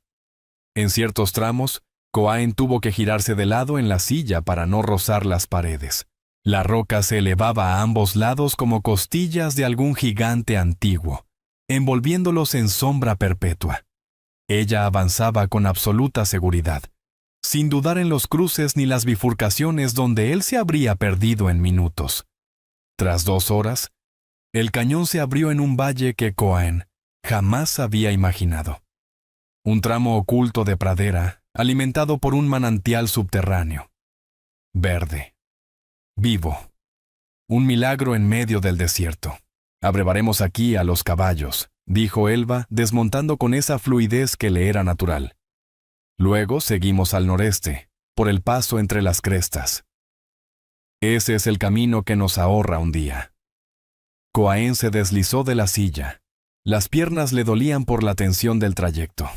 En ciertos tramos, Cohen tuvo que girarse de lado en la silla para no rozar las paredes. La roca se elevaba a ambos lados como costillas de algún gigante antiguo, envolviéndolos en sombra perpetua. Ella avanzaba con absoluta seguridad, sin dudar en los cruces ni las bifurcaciones donde él se habría perdido en minutos. Tras 2 horas, el cañón se abrió en un valle que Cohen jamás había imaginado. Un tramo oculto de pradera, alimentado por un manantial subterráneo. Verde. Vivo. Un milagro en medio del desierto. Abrevaremos aquí a los caballos, dijo Elba, desmontando con esa fluidez que le era natural. Luego seguimos al noreste, por el paso entre las crestas. Ese es el camino que nos ahorra un día. Cohen se deslizó de la silla. Las piernas le dolían por la tensión del trayecto.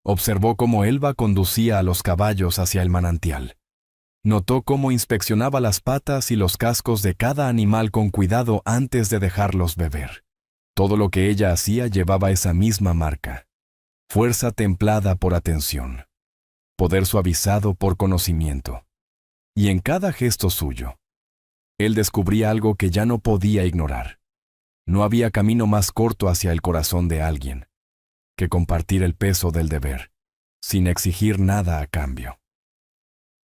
Observó cómo Elba conducía a los caballos hacia el manantial. Notó cómo inspeccionaba las patas y los cascos de cada animal con cuidado antes de dejarlos beber. Todo lo que ella hacía llevaba esa misma marca. Fuerza templada por atención. Poder suavizado por conocimiento. Y en cada gesto suyo, él descubría algo que ya no podía ignorar. No había camino más corto hacia el corazón de alguien que compartir el peso del deber, sin exigir nada a cambio.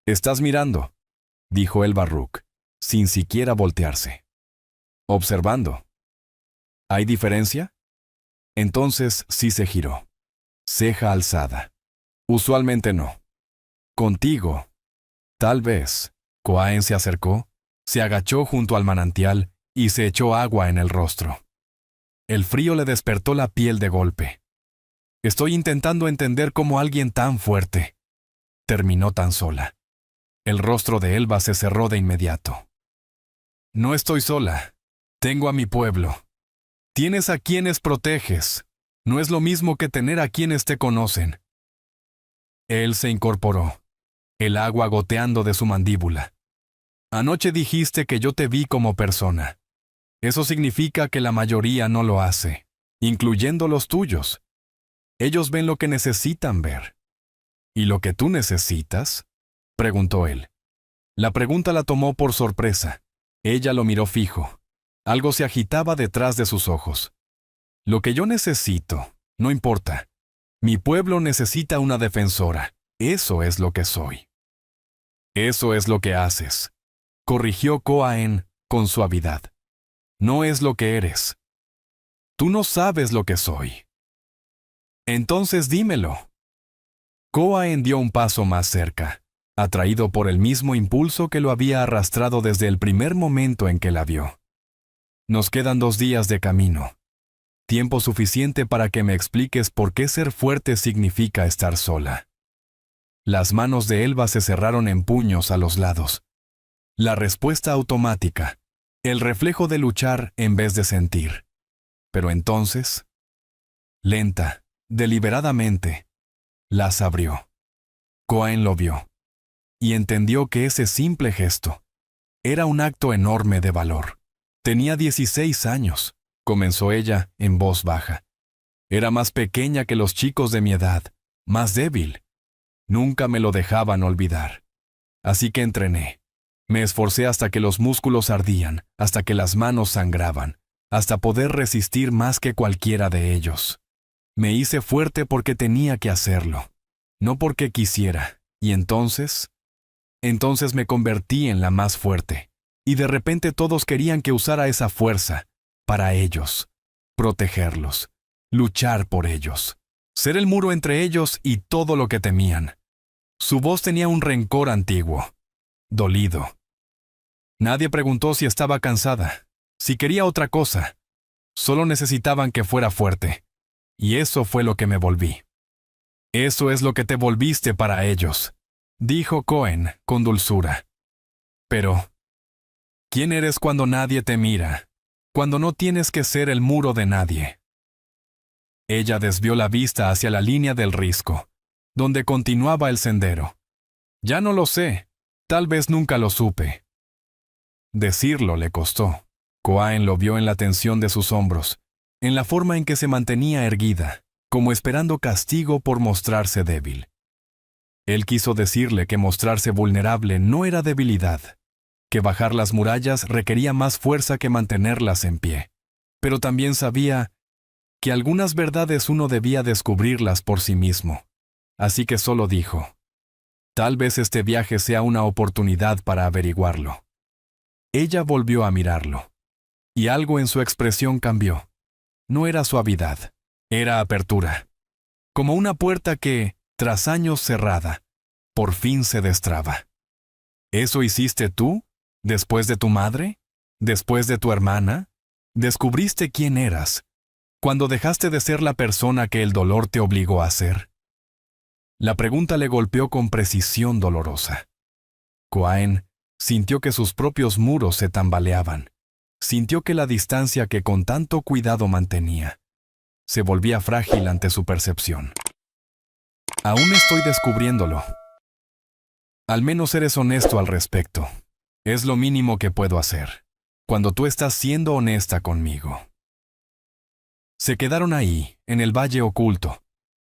«Estás mirando», dijo el Barruk, sin siquiera voltearse. «Observando». ¿Hay diferencia? Entonces sí se giró. Ceja alzada. Usualmente no. Contigo. Tal vez. Cohen se acercó, se agachó junto al manantial y se echó agua en el rostro. El frío le despertó la piel de golpe. Estoy intentando entender cómo alguien tan fuerte terminó tan sola. El rostro de Elba se cerró de inmediato. No estoy sola. Tengo a mi pueblo. Tienes a quienes proteges. No es lo mismo que tener a quienes te conocen. Él se incorporó, el agua goteando de su mandíbula. Anoche dijiste que yo te vi como persona. Eso significa que la mayoría no lo hace, incluyendo los tuyos. Ellos ven lo que necesitan ver. ¿Y lo que tú necesitas? Preguntó él. La pregunta la tomó por sorpresa. Ella lo miró fijo. Algo se agitaba detrás de sus ojos. Lo que yo necesito, no importa. Mi pueblo necesita una defensora. Eso es lo que soy. Eso es lo que haces, corrigió Coaen con suavidad. No es lo que eres. Tú no sabes lo que soy. Entonces dímelo. Coaen dio un paso más cerca, atraído por el mismo impulso que lo había arrastrado desde el primer momento en que la vio. Nos quedan 2 días de camino. Tiempo suficiente para que me expliques por qué ser fuerte significa estar sola. Las manos de Elba se cerraron en puños a los lados. La respuesta automática, el reflejo de luchar en vez de sentir. Pero entonces, lenta, deliberadamente, las abrió. Coaen lo vio. Y entendió que ese simple gesto era un acto enorme de valor. Tenía 16 años, comenzó ella en voz baja. Era más pequeña que los chicos de mi edad, más débil. Nunca me lo dejaban olvidar. Así que entrené. Me esforcé hasta que los músculos ardían, hasta que las manos sangraban, hasta poder resistir más que cualquiera de ellos. Me hice fuerte porque tenía que hacerlo, no porque quisiera. Y entonces me convertí en la más fuerte. Y de repente todos querían que usara esa fuerza para ellos, protegerlos, luchar por ellos, ser el muro entre ellos y todo lo que temían. Su voz tenía un rencor antiguo, dolido. Nadie preguntó si estaba cansada, si quería otra cosa. Solo necesitaban que fuera fuerte. Y eso fue lo que me volví. Eso es lo que te volviste para ellos, dijo Coaen con dulzura. Pero, ¿quién eres cuando nadie te mira? Cuando no tienes que ser el muro de nadie. Ella desvió la vista hacia la línea del risco, donde continuaba el sendero. Ya no lo sé, tal vez nunca lo supe. Decirlo le costó. Coaen lo vio en la tensión de sus hombros, en la forma en que se mantenía erguida, como esperando castigo por mostrarse débil. Él quiso decirle que mostrarse vulnerable no era debilidad, que bajar las murallas requería más fuerza que mantenerlas en pie. Pero también sabía que algunas verdades uno debía descubrirlas por sí mismo. Así que solo dijo, tal vez este viaje sea una oportunidad para averiguarlo. Ella volvió a mirarlo, y algo en su expresión cambió. No era suavidad, era apertura. Como una puerta que, tras años cerrada, por fin se destraba. ¿Eso hiciste tú? ¿Después de tu madre? ¿Después de tu hermana? ¿Descubriste quién eras? ¿Cuando dejaste de ser la persona que el dolor te obligó a ser? La pregunta le golpeó con precisión dolorosa. Coaen sintió que sus propios muros se tambaleaban. Sintió que la distancia que con tanto cuidado mantenía se volvía frágil ante su percepción. Aún estoy descubriéndolo. Al menos eres honesto al respecto. Es lo mínimo que puedo hacer, cuando tú estás siendo honesta conmigo. Se quedaron ahí, en el valle oculto,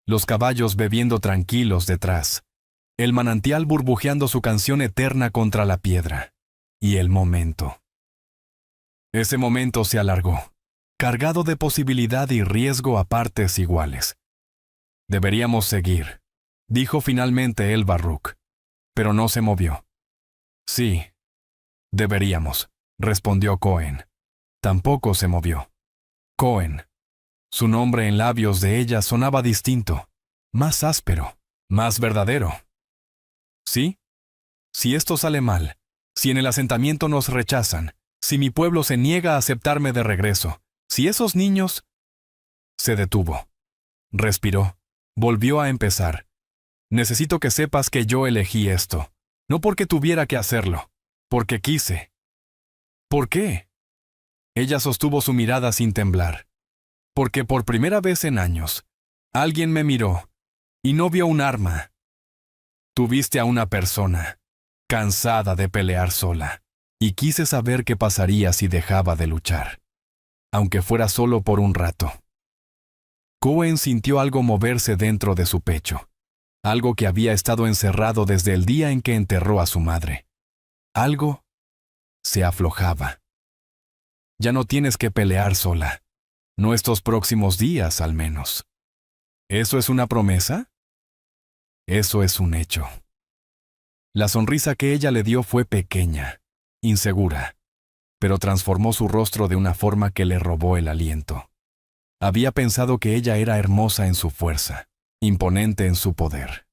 los caballos bebiendo tranquilos detrás, el manantial burbujeando su canción eterna contra la piedra, y el momento. Ese momento se alargó, cargado de posibilidad y riesgo a partes iguales. Deberíamos seguir, dijo finalmente Elba Rook, pero no se movió. Sí, deberíamos, respondió Coaen. Tampoco se movió. Coaen. Su nombre en labios de ella sonaba distinto, más áspero, más verdadero. ¿Sí? Si esto sale mal, si en el asentamiento nos rechazan, si mi pueblo se niega a aceptarme de regreso, si esos niños... Se detuvo. Respiró, Volvió a empezar. Necesito que sepas que yo elegí esto. No porque tuviera que hacerlo. Porque quise. ¿Por qué? Ella sostuvo su mirada sin temblar. Porque por primera vez en años, alguien me miró y no vio un arma. Tuviste a una persona, cansada de pelear sola, y quise saber qué pasaría si dejaba de luchar, aunque fuera solo por un rato. Cohen sintió algo moverse dentro de su pecho, algo que había estado encerrado desde el día en que enterró a su madre. Algo se aflojaba. Ya no tienes que pelear sola, no estos próximos días al menos. ¿Eso es una promesa? Eso es un hecho. La sonrisa que ella le dio fue pequeña, insegura, pero transformó su rostro de una forma que le robó el aliento. Había pensado que ella era hermosa en su fuerza, imponente en su poder.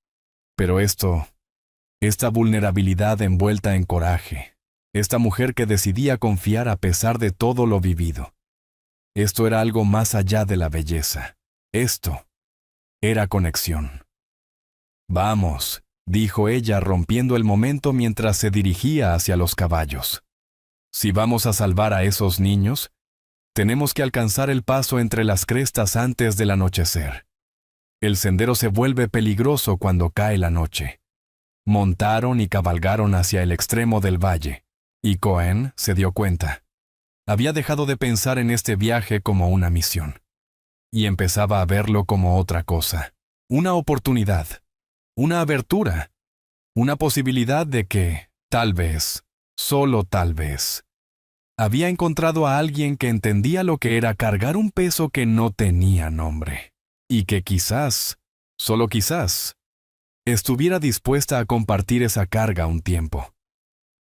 Pero esta vulnerabilidad envuelta en coraje, esta mujer que decidía confiar a pesar de todo lo vivido. Esto era algo más allá de la belleza. Esto era conexión. Vamos, dijo ella rompiendo el momento mientras se dirigía hacia los caballos. Si vamos a salvar a esos niños, tenemos que alcanzar el paso entre las crestas antes del anochecer. El sendero se vuelve peligroso cuando cae la noche. Montaron y cabalgaron hacia el extremo del valle, y Cohen se dio cuenta. Había dejado de pensar en este viaje como una misión, y empezaba a verlo como otra cosa, una oportunidad. Una abertura, una posibilidad de que, tal vez, solo tal vez, había encontrado a alguien que entendía lo que era cargar un peso que no tenía nombre, y que quizás, solo quizás, estuviera dispuesta a compartir esa carga un tiempo.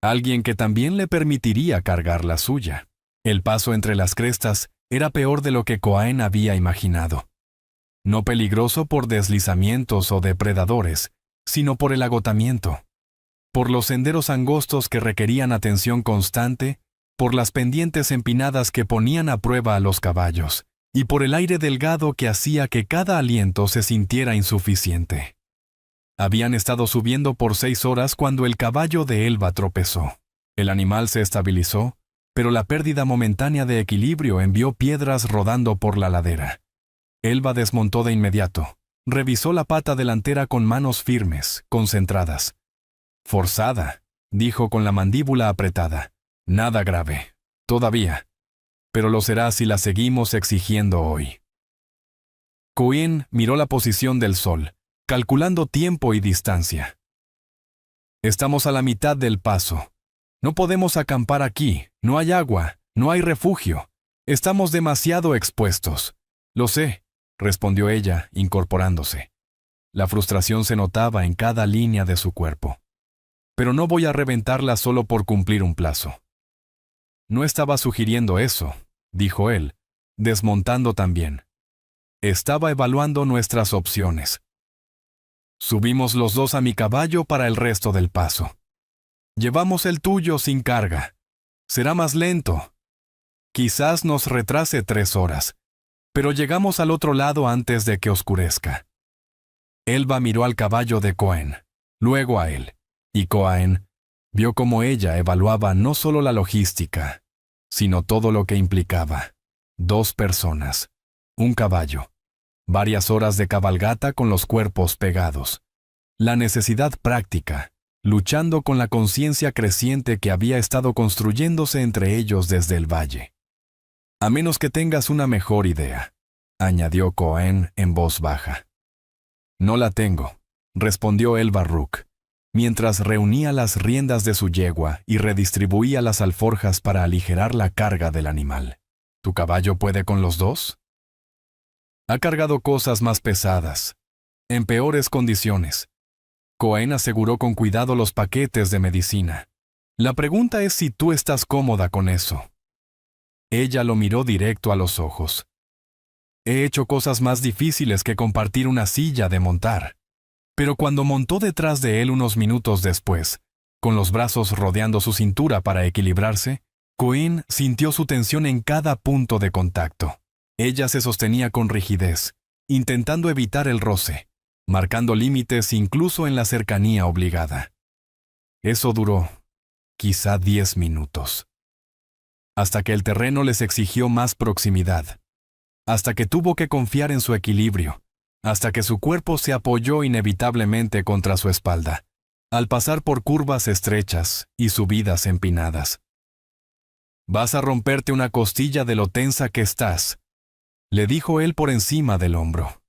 Alguien que también le permitiría cargar la suya. El paso entre las crestas era peor de lo que Cohen había imaginado. No peligroso por deslizamientos o depredadores, sino por el agotamiento, por los senderos angostos que requerían atención constante, por las pendientes empinadas que ponían a prueba a los caballos, y por el aire delgado que hacía que cada aliento se sintiera insuficiente. Habían estado subiendo por 6 horas cuando el caballo de Elba tropezó. El animal se estabilizó, pero la pérdida momentánea de equilibrio envió piedras rodando por la ladera. Elba desmontó de inmediato. Revisó la pata delantera con manos firmes, concentradas. Forzada, dijo con la mandíbula apretada. Nada grave, todavía. Pero lo será si la seguimos exigiendo hoy. Cohen miró la posición del sol, calculando tiempo y distancia. Estamos a la mitad del paso. No podemos acampar aquí, no hay agua, no hay refugio. Estamos demasiado expuestos. Lo sé, respondió ella, incorporándose. La frustración se notaba en cada línea de su cuerpo. Pero no voy a reventarla solo por cumplir un plazo. No estaba sugiriendo eso, dijo él, desmontando también. Estaba evaluando nuestras opciones. Subimos los dos a mi caballo para el resto del paso. Llevamos el tuyo sin carga. Será más lento. Quizás nos retrase 3 horas. Pero llegamos al otro lado antes de que oscurezca. Elba miró al caballo de Cohen, luego a él, y Cohen vio cómo ella evaluaba no solo la logística, sino todo lo que implicaba. 2 personas, un caballo, varias horas de cabalgata con los cuerpos pegados, la necesidad práctica, luchando con la conciencia creciente que había estado construyéndose entre ellos desde el valle. A menos que tengas una mejor idea, añadió Cohen en voz baja. No la tengo, respondió Elba Rook, mientras reunía las riendas de su yegua y redistribuía las alforjas para aligerar la carga del animal. ¿Tu caballo puede con los 2? Ha cargado cosas más pesadas, en peores condiciones. Cohen aseguró con cuidado los paquetes de medicina. La pregunta es si tú estás cómoda con eso. Ella lo miró directo a los ojos. He hecho cosas más difíciles que compartir una silla de montar. Pero cuando montó detrás de él unos minutos después, con los brazos rodeando su cintura para equilibrarse, Cohen sintió su tensión en cada punto de contacto. Ella se sostenía con rigidez, intentando evitar el roce, marcando límites incluso en la cercanía obligada. Eso duró, quizá 10 minutos. Hasta que el terreno les exigió más proximidad. Hasta que tuvo que confiar en su equilibrio. Hasta que su cuerpo se apoyó inevitablemente contra su espalda, al pasar por curvas estrechas y subidas empinadas. «Vas a romperte una costilla de lo tensa que estás», le dijo él por encima del hombro.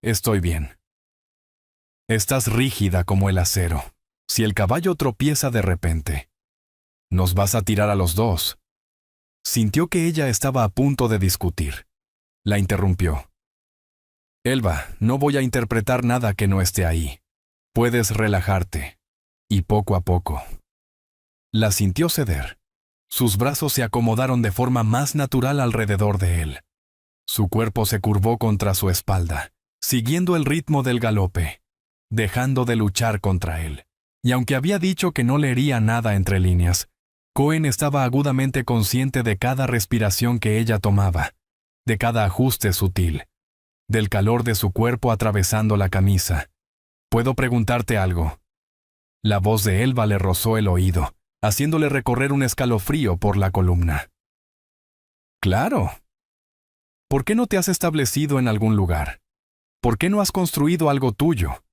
«Estoy bien. Estás rígida como el acero. Si el caballo tropieza de repente, nos vas a tirar a los dos». Sintió que ella estaba a punto de discutir. La interrumpió. «Elva, no voy a interpretar nada que no esté ahí. Puedes relajarte». Y poco a poco. La sintió ceder. Sus brazos se acomodaron de forma más natural alrededor de él. Su cuerpo se curvó contra su espalda, siguiendo el ritmo del galope, dejando de luchar contra él. Y aunque había dicho que no leería nada entre líneas, Cohen estaba agudamente consciente de cada respiración que ella tomaba, de cada ajuste sutil, del calor de su cuerpo atravesando la camisa. «¿Puedo preguntarte algo?». La voz de Elva le rozó el oído, haciéndole recorrer un escalofrío por la columna. «Claro. ¿Por qué no te has establecido en algún lugar? ¿Por qué no has construido algo tuyo?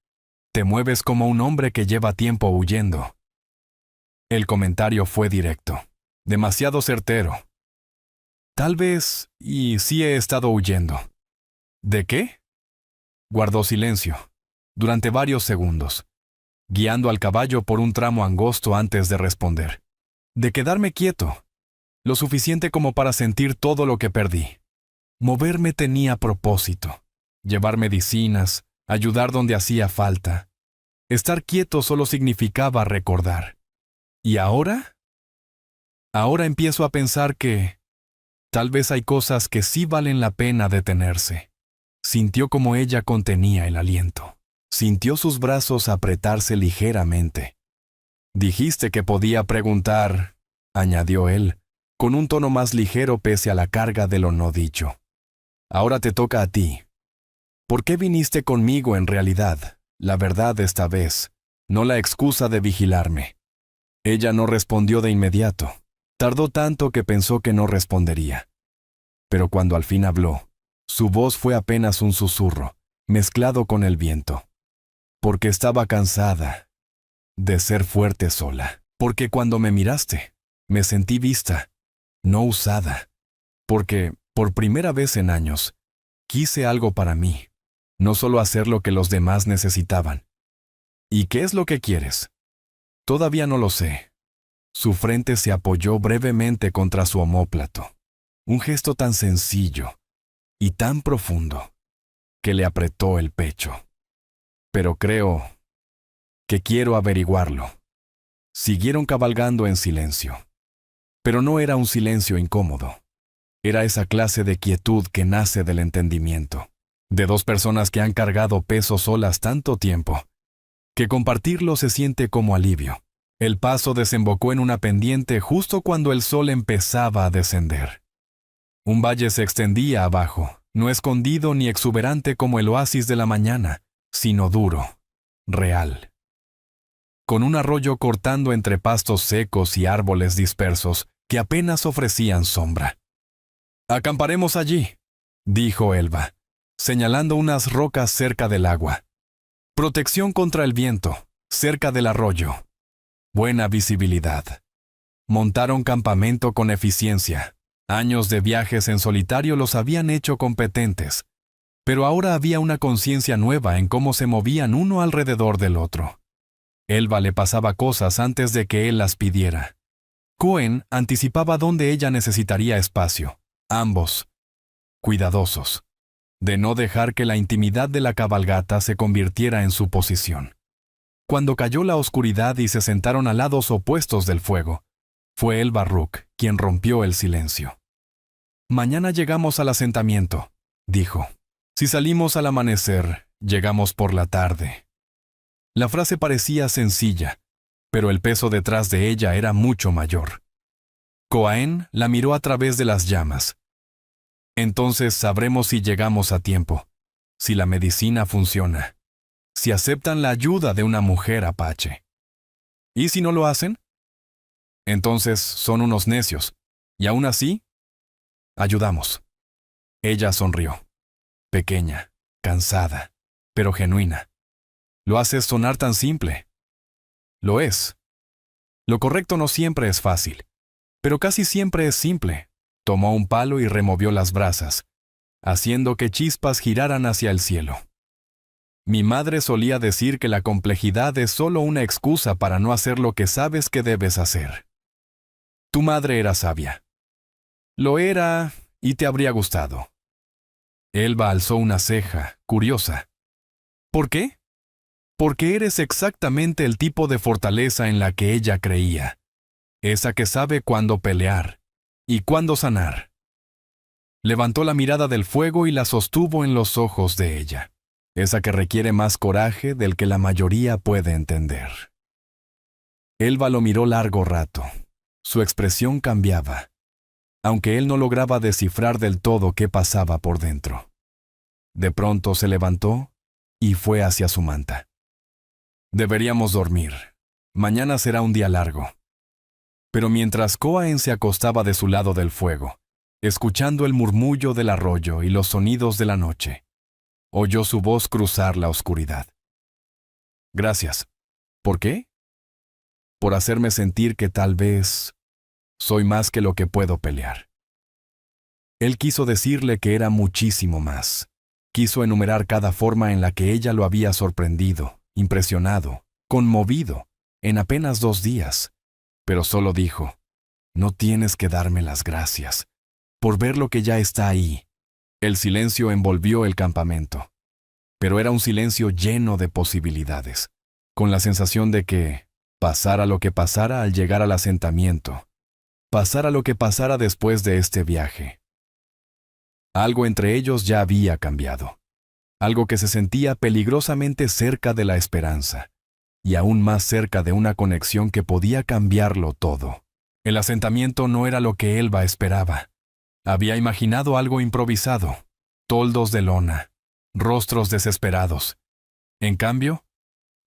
Te mueves como un hombre que lleva tiempo huyendo». El comentario fue directo, demasiado certero. «Tal vez, y sí he estado huyendo». «¿De qué?». Guardó silencio, durante varios segundos, guiando al caballo por un tramo angosto antes de responder. «De quedarme quieto, lo suficiente como para sentir todo lo que perdí. Moverme tenía propósito, llevar medicinas, ayudar donde hacía falta. Estar quieto solo significaba recordar. ¿Y ahora? Ahora empiezo a pensar que tal vez hay cosas que sí valen la pena detenerse». Sintió como ella contenía el aliento. Sintió sus brazos apretarse ligeramente. «Dijiste que podía preguntar», añadió él, con un tono más ligero pese a la carga de lo no dicho. «Ahora te toca a ti. ¿Por qué viniste conmigo en realidad? La verdad esta vez, no la excusa de vigilarme». Ella no respondió de inmediato. Tardó tanto que pensó que no respondería. Pero cuando al fin habló, su voz fue apenas un susurro, mezclado con el viento. «Porque estaba cansada de ser fuerte sola. Porque cuando me miraste, me sentí vista, no usada. Porque, por primera vez en años, quise algo para mí, no solo hacer lo que los demás necesitaban». «¿Y qué es lo que quieres?». «Todavía no lo sé». Su frente se apoyó brevemente contra su omóplato. Un gesto tan sencillo y tan profundo que le apretó el pecho. «Pero creo que quiero averiguarlo». Siguieron cabalgando en silencio. Pero no era un silencio incómodo. Era esa clase de quietud que nace del entendimiento, de dos personas que han cargado peso solas tanto tiempo, que compartirlo se siente como alivio. El paso desembocó en una pendiente justo cuando el sol empezaba a descender. Un valle se extendía abajo, no escondido ni exuberante como el oasis de la mañana, sino duro, real. Con un arroyo cortando entre pastos secos y árboles dispersos que apenas ofrecían sombra. «Acamparemos allí», dijo Elva, señalando unas rocas cerca del agua. «Protección contra el viento, cerca del arroyo. Buena visibilidad». Montaron campamento con eficiencia. Años de viajes en solitario los habían hecho competentes, pero ahora había una conciencia nueva en cómo se movían uno alrededor del otro. Elva le pasaba cosas antes de que él las pidiera. Cohen anticipaba dónde ella necesitaría espacio, ambos, cuidadosos, de no dejar que la intimidad de la cabalgata se convirtiera en su posición. Cuando cayó la oscuridad y se sentaron a lados opuestos del fuego, fue Elva Rook quien rompió el silencio. «Mañana llegamos al asentamiento», dijo. «Si salimos al amanecer, llegamos por la tarde». La frase parecía sencilla, pero el peso detrás de ella era mucho mayor. Cohen la miró a través de las llamas. «Entonces sabremos si llegamos a tiempo, si la medicina funciona». si aceptan la ayuda de una mujer apache. ¿Y si no lo hacen? Entonces son unos necios, y aún así, ayudamos. Ella sonrió, pequeña, cansada, pero genuina. Lo haces sonar tan simple. Lo es. Lo correcto no siempre es fácil, pero casi siempre es simple. Tomó un palo y removió las brasas, haciendo que chispas giraran hacia el cielo. Mi madre solía decir que la complejidad es solo una excusa para no hacer lo que sabes que debes hacer. Tu madre era sabia. Lo era, y te habría gustado. Elba alzó una ceja, curiosa. ¿Por qué? Porque eres exactamente el tipo de fortaleza en la que ella creía. Esa que sabe cuándo pelear y cuándo sanar. Levantó la mirada del fuego y la sostuvo en los ojos de ella. Esa que requiere más coraje del que la mayoría puede entender. Elba lo miró largo rato. Su expresión cambiaba, aunque él no lograba descifrar del todo qué pasaba por dentro. De pronto se levantó y fue hacia su manta. Deberíamos dormir. Mañana será un día largo. Pero mientras Coaen se acostaba de su lado del fuego, escuchando el murmullo del arroyo y los sonidos de la noche, oyó su voz cruzar la oscuridad. Gracias. ¿Por qué? Por hacerme sentir que tal vez soy más que lo que puedo pelear. Él quiso decirle que era muchísimo más. Quiso enumerar cada forma en la que ella lo había sorprendido, impresionado, conmovido, en apenas 2 días. Pero solo dijo, no tienes que darme las gracias, por ver lo que ya está ahí. El silencio envolvió el campamento. Pero era un silencio lleno de posibilidades, con la sensación de que, pasara lo que pasara al llegar al asentamiento, pasara lo que pasara después de este viaje, algo entre ellos ya había cambiado. Algo que se sentía peligrosamente cerca de la esperanza, y aún más cerca de una conexión que podía cambiarlo todo. El asentamiento no era lo que Elba esperaba. Había imaginado algo improvisado, toldos de lona, rostros desesperados. En cambio,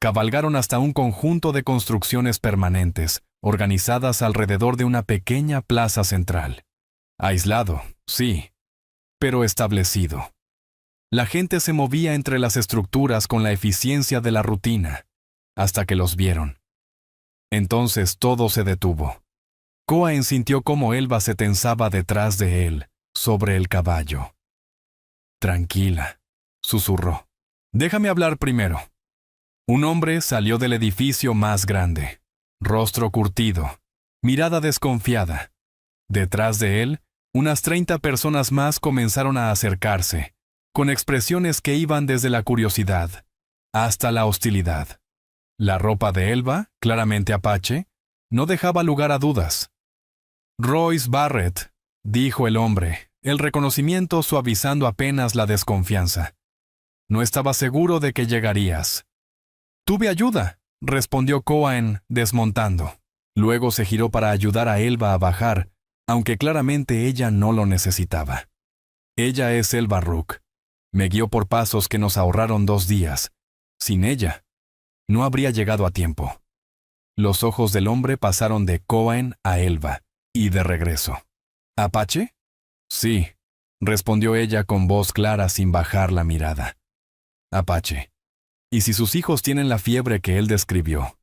cabalgaron hasta un conjunto de construcciones permanentes, organizadas alrededor de una pequeña plaza central. Aislado, sí, pero establecido. La gente se movía entre las estructuras con la eficiencia de la rutina, hasta que los vieron. Entonces todo se detuvo. Coaen sintió cómo Elba se tensaba detrás de él, sobre el caballo. Tranquila, susurró. Déjame hablar primero. Un hombre salió del edificio más grande, rostro curtido, mirada desconfiada. Detrás de él, unas 30 personas más comenzaron a acercarse, con expresiones que iban desde la curiosidad hasta la hostilidad. La ropa de Elba, claramente apache, no dejaba lugar a dudas. Royce Barrett, dijo el hombre, el reconocimiento suavizando apenas la desconfianza. No estaba seguro de que llegarías. Tuve ayuda, respondió Coaen, desmontando. Luego se giró para ayudar a Elba a bajar, aunque claramente ella no lo necesitaba. Ella es Elba Rook. Me guió por pasos que nos ahorraron 2 días. Sin ella, no habría llegado a tiempo. Los ojos del hombre pasaron de Coaen a Elba, y de regreso. ¿Apache? Sí, respondió ella con voz clara sin bajar la mirada. Apache. Y si sus hijos tienen la fiebre que él describió,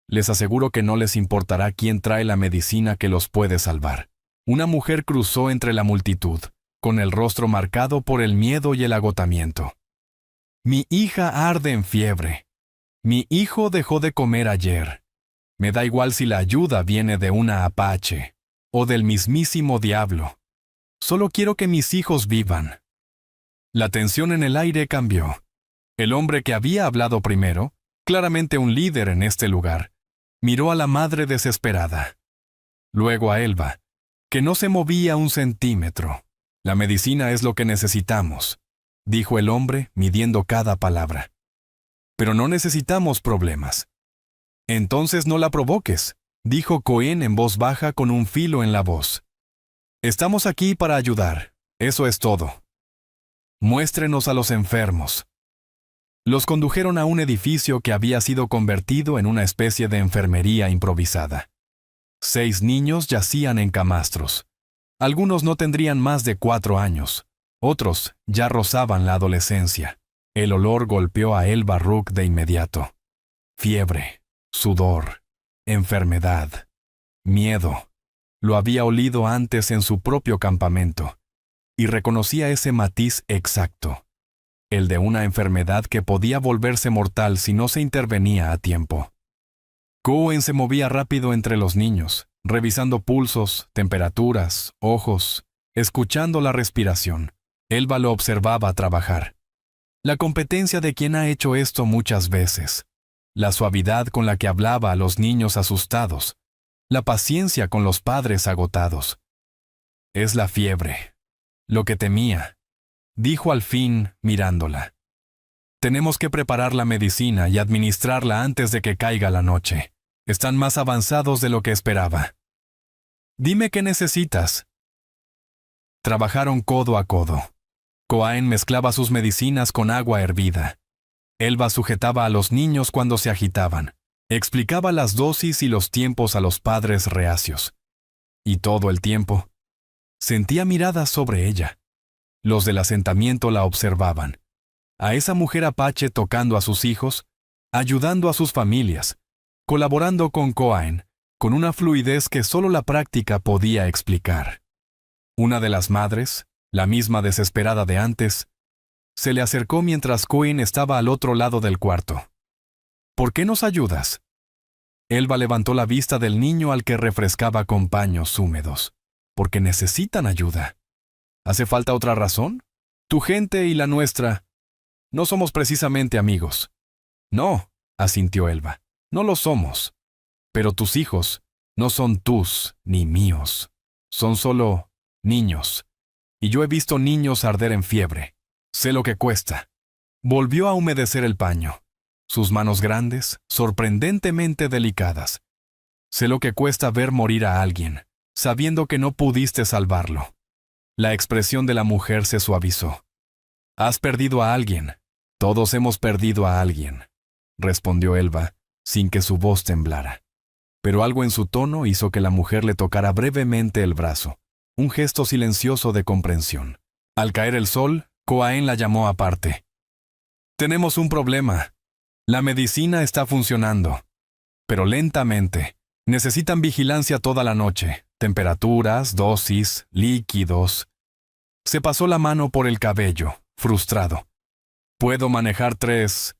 les aseguro que no les importará quién trae la medicina que los puede salvar. Una mujer cruzó entre la multitud, con el rostro marcado por el miedo y el agotamiento. Mi hija arde en fiebre. Mi hijo dejó de comer ayer. Me da igual si la ayuda viene de una apache o del mismísimo diablo. Solo quiero que mis hijos vivan. La tensión en el aire cambió. El hombre que había hablado primero, claramente un líder en este lugar, miró a la madre desesperada. Luego a Elba, que no se movía un centímetro. La medicina es lo que necesitamos, dijo el hombre, midiendo cada palabra. Pero no necesitamos problemas. Entonces no la provoques, dijo Coaen en voz baja con un filo en la voz. Estamos aquí para ayudar, eso es todo. Muéstrenos a los enfermos. Los condujeron a un edificio que había sido convertido en una especie de enfermería improvisada. 6 niños yacían en camastros. Algunos no tendrían más de 4 años. Otros ya rozaban la adolescencia. El olor golpeó a Elba Rook de inmediato. Fiebre, sudor, enfermedad, miedo. Lo había olido antes en su propio campamento, y reconocía ese matiz exacto, el de una enfermedad que podía volverse mortal si no se intervenía a tiempo. Cohen se movía rápido entre los niños, revisando pulsos, temperaturas, ojos, escuchando la respiración. Elba lo observaba trabajar. La competencia de quien ha hecho esto muchas veces, la suavidad con la que hablaba a los niños asustados, la paciencia con los padres agotados. Es la fiebre, lo que temía, dijo al fin, mirándola. Tenemos que preparar la medicina y administrarla antes de que caiga la noche. Están más avanzados de lo que esperaba. Dime qué necesitas. Trabajaron codo a codo. Cohen mezclaba sus medicinas con agua hervida. Elba sujetaba a los niños cuando se agitaban. Explicaba las dosis y los tiempos a los padres reacios. Y todo el tiempo, sentía miradas sobre ella. Los del asentamiento la observaban. A esa mujer apache tocando a sus hijos, ayudando a sus familias, colaborando con Cohen, con una fluidez que solo la práctica podía explicar. Una de las madres, la misma desesperada de antes, se le acercó mientras Cohen estaba al otro lado del cuarto. ¿Por qué nos ayudas? Elba levantó la vista del niño al que refrescaba con paños húmedos. Porque necesitan ayuda. ¿Hace falta otra razón? Tu gente y la nuestra. No somos precisamente amigos. No, asintió Elba. No lo somos. Pero tus hijos no son tus ni míos. Son solo niños. Y yo he visto niños arder en fiebre. Sé lo que cuesta. Volvió a humedecer el paño. Sus manos grandes, sorprendentemente delicadas. Sé lo que cuesta ver morir a alguien, sabiendo que no pudiste salvarlo. La expresión de la mujer se suavizó. Has perdido a alguien. Todos hemos perdido a alguien, respondió Elba, sin que su voz temblara. Pero algo en su tono hizo que la mujer le tocara brevemente el brazo, un gesto silencioso de comprensión. Al caer el sol, Cohen la llamó aparte. Tenemos un problema. La medicina está funcionando, pero lentamente. Necesitan vigilancia toda la noche, temperaturas, dosis, líquidos. Se pasó la mano por el cabello, frustrado. Puedo manejar 3,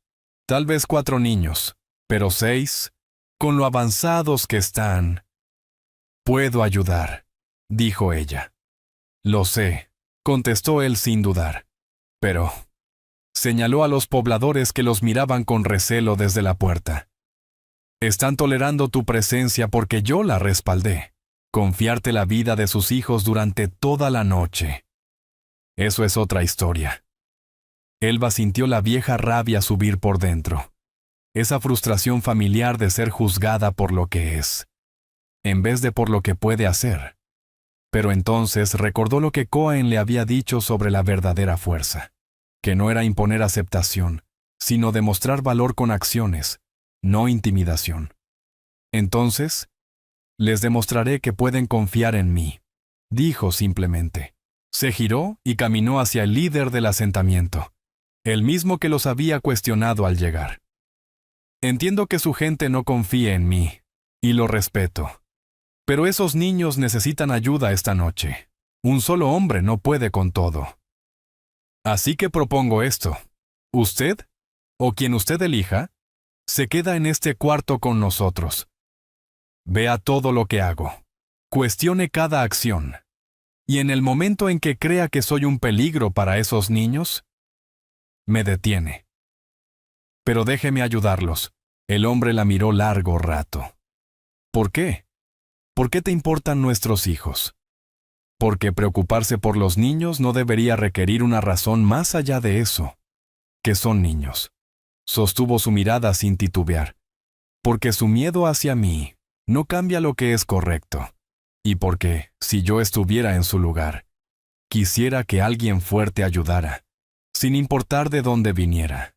tal vez 4 niños, pero 6, con lo avanzados que están. Puedo ayudar, dijo ella. Lo sé, contestó él sin dudar. Pero señaló a los pobladores que los miraban con recelo desde la puerta. Están tolerando tu presencia porque yo la respaldé. Confiarte la vida de sus hijos durante toda la noche. Eso es otra historia. Elba sintió la vieja rabia subir por dentro. Esa frustración familiar de ser juzgada por lo que es, en vez de por lo que puede hacer. Pero entonces recordó lo que Cohen le había dicho sobre la verdadera fuerza, que no era imponer aceptación, sino demostrar valor con acciones, no intimidación. Entonces, les demostraré que pueden confiar en mí, dijo simplemente. Se giró y caminó hacia el líder del asentamiento, el mismo que los había cuestionado al llegar. Entiendo que su gente no confíe en mí, y lo respeto. Pero esos niños necesitan ayuda esta noche. Un solo hombre no puede con todo. Así que propongo esto. Usted, o quien usted elija, se queda en este cuarto con nosotros. Vea todo lo que hago. Cuestione cada acción. Y en el momento en que crea que soy un peligro para esos niños, me detiene. Pero déjeme ayudarlos. El hombre la miró largo rato. ¿Por qué? ¿Por qué te importan nuestros hijos? Porque preocuparse por los niños no debería requerir una razón más allá de eso, que son niños. Sostuvo su mirada sin titubear. Porque su miedo hacia mí no cambia lo que es correcto. Y porque, si yo estuviera en su lugar, quisiera que alguien fuerte ayudara, sin importar de dónde viniera.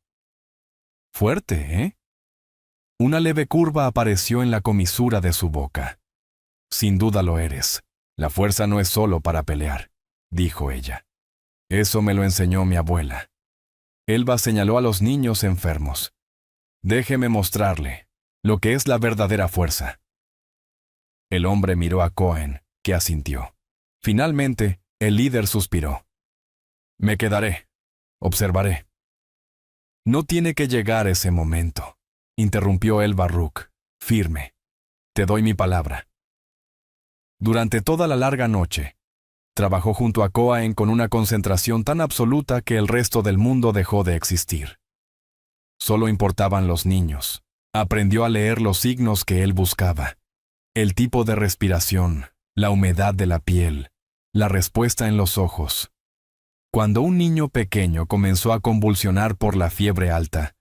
Fuerte, ¿eh? Una leve curva apareció en la comisura de su boca. Sin duda lo eres. La fuerza no es solo para pelear, dijo ella. Eso me lo enseñó mi abuela. Elba señaló a los niños enfermos. Déjeme mostrarle lo que es la verdadera fuerza. El hombre miró a Cohen, que asintió. Finalmente, el líder suspiró. Me quedaré. Observaré. No tiene que llegar ese momento, interrumpió Elba Rook, firme. Te doy mi palabra. Durante toda la larga noche, trabajó junto a Cohen con una concentración tan absoluta que el resto del mundo dejó de existir. Solo importaban los niños. Aprendió a leer los signos que él buscaba. El tipo de respiración, la humedad de la piel, la respuesta en los ojos. Cuando un niño pequeño comenzó a convulsionar por la fiebre alta,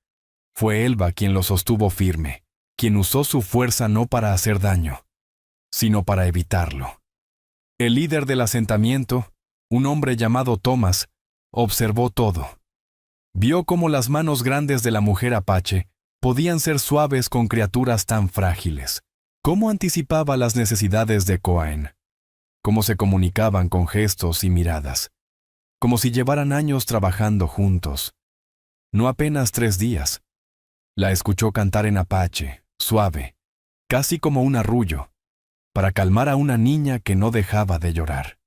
fue Elba quien lo sostuvo firme, quien usó su fuerza no para hacer daño, sino para evitarlo. El líder del asentamiento, un hombre llamado Thomas, observó todo. Vio cómo las manos grandes de la mujer apache podían ser suaves con criaturas tan frágiles. Cómo anticipaba las necesidades de Cohen. Cómo se comunicaban con gestos y miradas. Como si llevaran años trabajando juntos. No apenas 3 días. La escuchó cantar en apache, suave, casi como un arrullo, para calmar a una niña que no dejaba de llorar.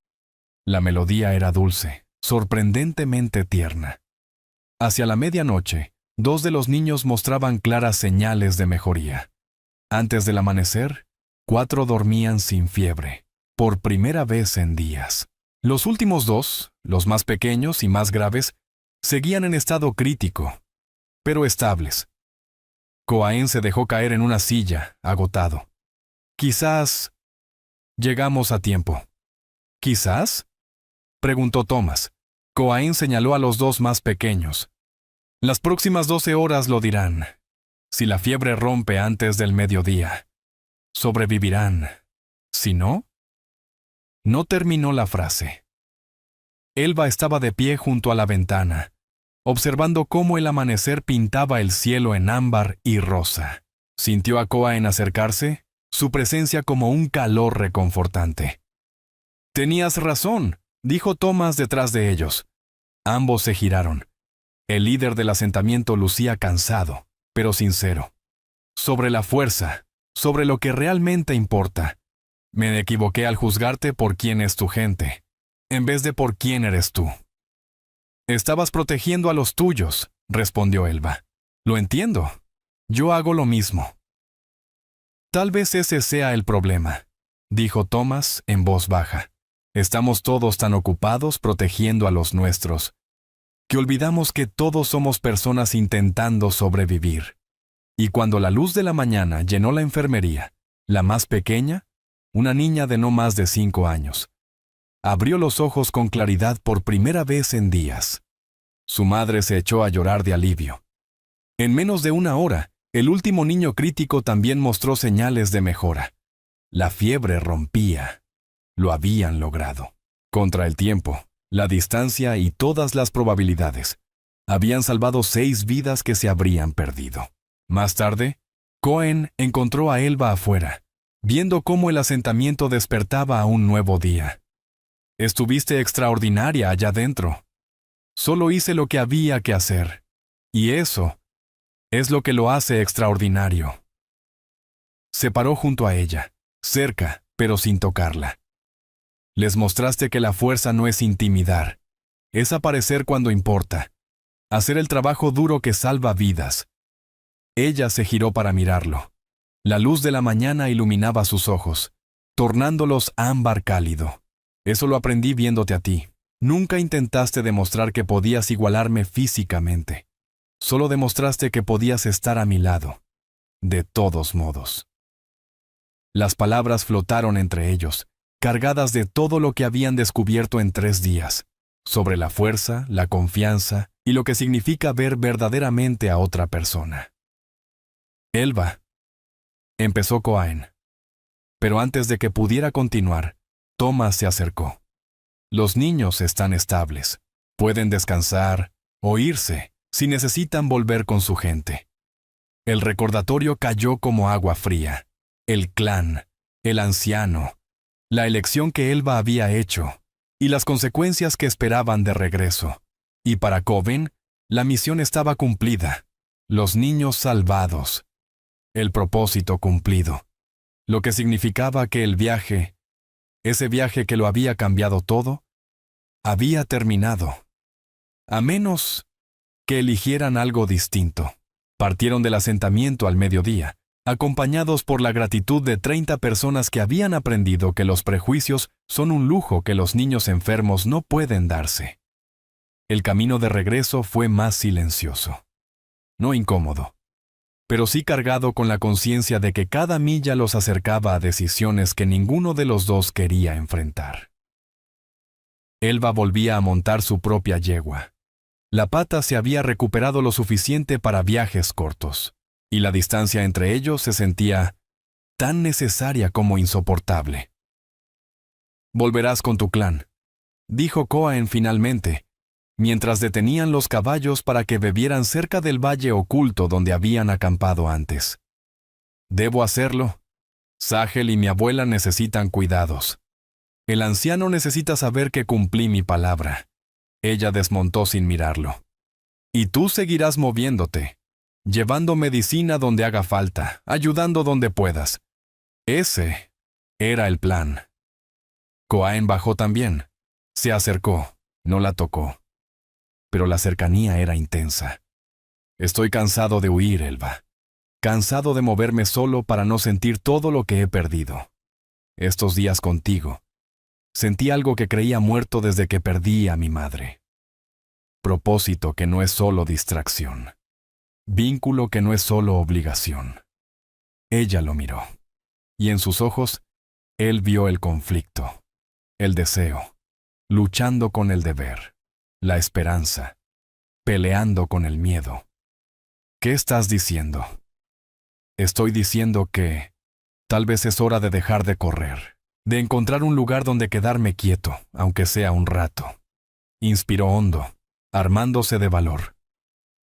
La melodía era dulce, sorprendentemente tierna. Hacia la medianoche, 2 de los niños mostraban claras señales de mejoría. Antes del amanecer, 4 dormían sin fiebre, por primera vez en días. Los últimos 2, los más pequeños y más graves, seguían en estado crítico, pero estables. Cohen se dejó caer en una silla, agotado. Quizás llegamos a tiempo. ¿Quizás? Preguntó Thomas. Cohen señaló a los 2 más pequeños. Las próximas 12 horas lo dirán. Si la fiebre rompe antes del mediodía, sobrevivirán. Si no, no terminó la frase. Elba estaba de pie junto a la ventana, observando cómo el amanecer pintaba el cielo en ámbar y rosa. Sintió a Cohen acercarse, su presencia como un calor reconfortante. Tenías razón, dijo Thomas detrás de ellos. Ambos se giraron. El líder del asentamiento lucía cansado, pero sincero. Sobre la fuerza, sobre lo que realmente importa. Me equivoqué al juzgarte por quién es tu gente, en vez de por quién eres tú. Estabas protegiendo a los tuyos, respondió Elba. Lo entiendo. Yo hago lo mismo. Tal vez ese sea el problema, dijo Thomas en voz baja. Estamos todos tan ocupados protegiendo a los nuestros, que olvidamos que todos somos personas intentando sobrevivir. Y cuando la luz de la mañana llenó la enfermería, la más pequeña, una niña de no más de 5 años, abrió los ojos con claridad por primera vez en días. Su madre se echó a llorar de alivio. En menos de 1 hora, el último niño crítico también mostró señales de mejora. La fiebre rompía. Lo habían logrado. Contra el tiempo, la distancia y todas las probabilidades, habían salvado 6 vidas que se habrían perdido. Más tarde, Cohen encontró a Elba afuera, viendo cómo el asentamiento despertaba a un nuevo día. Estuviste extraordinaria allá dentro. Solo hice lo que había que hacer. Y eso es lo que lo hace extraordinario. Se paró junto a ella, cerca, pero sin tocarla. Les mostraste que la fuerza no es intimidar, es aparecer cuando importa, hacer el trabajo duro que salva vidas. Ella se giró para mirarlo. La luz de la mañana iluminaba sus ojos, tornándolos ámbar cálido. Eso lo aprendí viéndote a ti. Nunca intentaste demostrar que podías igualarme físicamente. Solo demostraste que podías estar a mi lado. De todos modos. Las palabras flotaron entre ellos, cargadas de todo lo que habían descubierto en 3 días, sobre la fuerza, la confianza y lo que significa ver verdaderamente a otra persona. Elba, empezó Cohen. Pero antes de que pudiera continuar, Thomas se acercó. Los niños están estables, pueden descansar o irse si necesitan volver con su gente. El recordatorio cayó como agua fría. El clan, el anciano, la elección que Elva había hecho, y las consecuencias que esperaban de regreso. Y para Coven, la misión estaba cumplida. Los niños salvados. El propósito cumplido. Lo que significaba que el viaje, ese viaje que lo había cambiado todo, había terminado. A menos que eligieran algo distinto. Partieron del asentamiento al mediodía, acompañados por la gratitud de 30 personas que habían aprendido que los prejuicios son un lujo que los niños enfermos no pueden darse. El camino de regreso fue más silencioso. No incómodo, pero sí cargado con la conciencia de que cada milla los acercaba a decisiones que ninguno de los dos quería enfrentar. Elva volvía a montar su propia yegua. La pata se había recuperado lo suficiente para viajes cortos, y la distancia entre ellos se sentía tan necesaria como insoportable. «Volverás con tu clan», dijo Cohen finalmente, mientras detenían los caballos para que bebieran cerca del valle oculto donde habían acampado antes. «¿Debo hacerlo? Sahel y mi abuela necesitan cuidados. El anciano necesita saber que cumplí mi palabra». Ella desmontó sin mirarlo. «Y tú seguirás moviéndote, llevando medicina donde haga falta, ayudando donde puedas». Ese era el plan. Cohen bajó también. Se acercó, no la tocó. Pero la cercanía era intensa. «Estoy cansado de huir, Elva. Cansado de moverme solo para no sentir todo lo que he perdido. Estos días contigo, sentí algo que creía muerto desde que perdí a mi madre. Propósito que no es solo distracción. Vínculo que no es solo obligación». Ella lo miró. Y en sus ojos, él vio el conflicto, el deseo, luchando con el deber, la esperanza, peleando con el miedo. «¿Qué estás diciendo?» «Estoy diciendo que tal vez es hora de dejar de correr, de encontrar un lugar donde quedarme quieto, aunque sea un rato». Inspiró hondo, armándose de valor.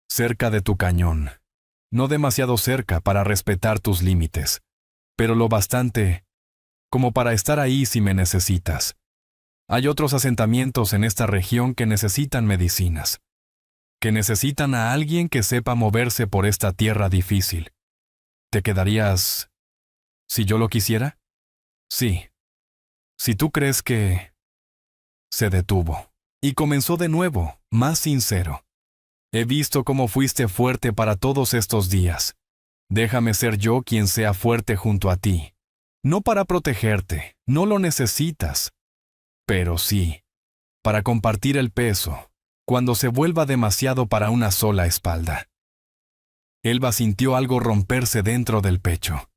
«Cerca de tu cañón, no demasiado cerca para respetar tus límites, pero lo bastante como para estar ahí si me necesitas. Hay otros asentamientos en esta región que necesitan medicinas, que necesitan a alguien que sepa moverse por esta tierra difícil. ¿Te quedarías si yo lo quisiera?» «Sí. Si tú crees que...» Se detuvo, y comenzó de nuevo, más sincero. «He visto cómo fuiste fuerte para todos estos días. Déjame ser yo quien sea fuerte junto a ti. No para protegerte, no lo necesitas. Pero sí, para compartir el peso, cuando se vuelva demasiado para una sola espalda». Elva sintió algo romperse dentro del pecho.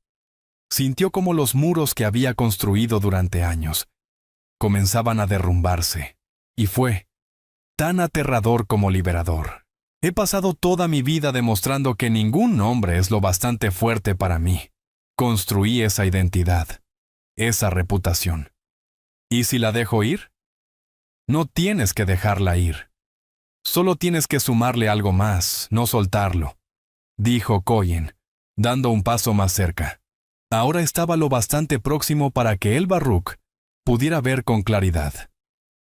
Sintió como los muros que había construido durante años comenzaban a derrumbarse, y fue tan aterrador como liberador. «He pasado toda mi vida demostrando que ningún hombre es lo bastante fuerte para mí. Construí esa identidad, esa reputación. ¿Y si la dejo ir? No tienes que dejarla ir. Solo tienes que sumarle algo más, no soltarlo», dijo Cohen, dando un paso más cerca. Ahora estaba lo bastante próximo para que Elva Rook pudiera ver con claridad.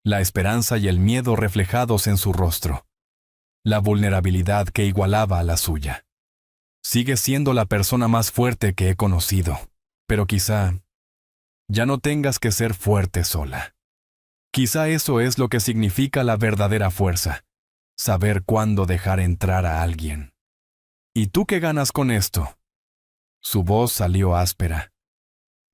La esperanza y el miedo reflejados en su rostro. La vulnerabilidad que igualaba a la suya. «Sigues siendo la persona más fuerte que he conocido, pero quizá ya no tengas que ser fuerte sola. Quizá eso es lo que significa la verdadera fuerza, saber cuándo dejar entrar a alguien. ¿Y tú qué ganas con esto?» Su voz salió áspera.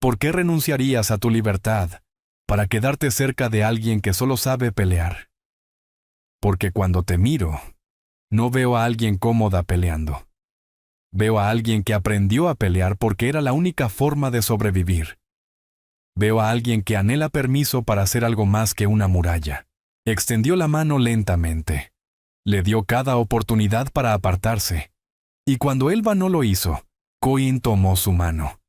«¿Por qué renunciarías a tu libertad para quedarte cerca de alguien que solo sabe pelear?» «Porque cuando te miro, no veo a alguien cómoda peleando. Veo a alguien que aprendió a pelear porque era la única forma de sobrevivir. Veo a alguien que anhela permiso para hacer algo más que una muralla». Extendió la mano lentamente. Le dio cada oportunidad para apartarse. Y cuando Elva no lo hizo, Cohen tomó su mano.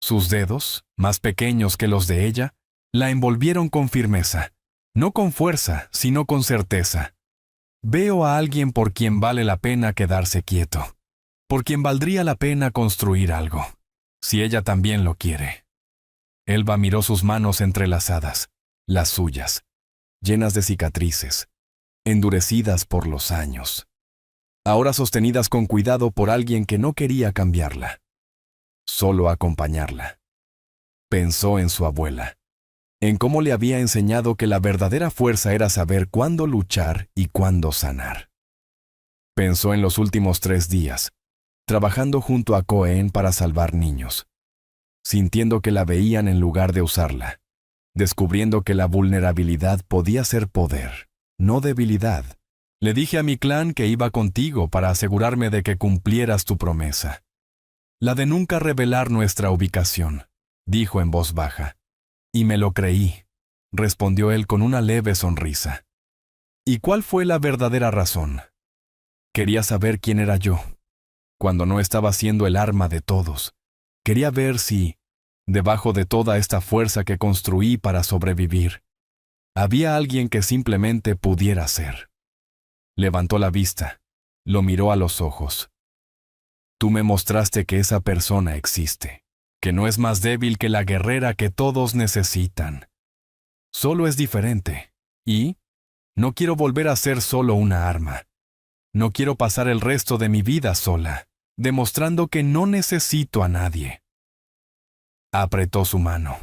Sus dedos, más pequeños que los de ella, la envolvieron con firmeza. No con fuerza, sino con certeza. «Veo a alguien por quien vale la pena quedarse quieto. por quien valdría la pena construir algo, si ella también lo quiere. Elba miró sus manos entrelazadas, las suyas, llenas de cicatrices, endurecidas por los años, ahora sostenidas con cuidado por alguien que no quería cambiarla, solo acompañarla. Pensó en su abuela, en cómo le había enseñado que la verdadera fuerza era saber cuándo luchar y cuándo sanar. Pensó en los últimos 3 días, trabajando junto a Cohen para salvar niños, sintiendo que la veían en lugar de usarla, descubriendo que la vulnerabilidad podía ser poder, no debilidad. Le dije a mi clan que iba contigo para asegurarme de que cumplieras tu promesa. La de nunca revelar nuestra ubicación, dijo en voz baja. Y me lo creí, respondió él con una leve sonrisa. ¿Y cuál fue la verdadera razón? Quería saber quién era yo, cuando no estaba siendo el arma de todos. Quería ver si, debajo de toda esta fuerza que construí para sobrevivir, había alguien que simplemente pudiera ser. Levantó la vista, lo miró a los ojos. Tú me mostraste que esa persona existe, que no es más débil que la guerrera que todos necesitan. Solo es diferente, y no quiero volver a ser solo una arma. No quiero pasar el resto de mi vida sola, demostrando que no necesito a nadie. Apretó su mano.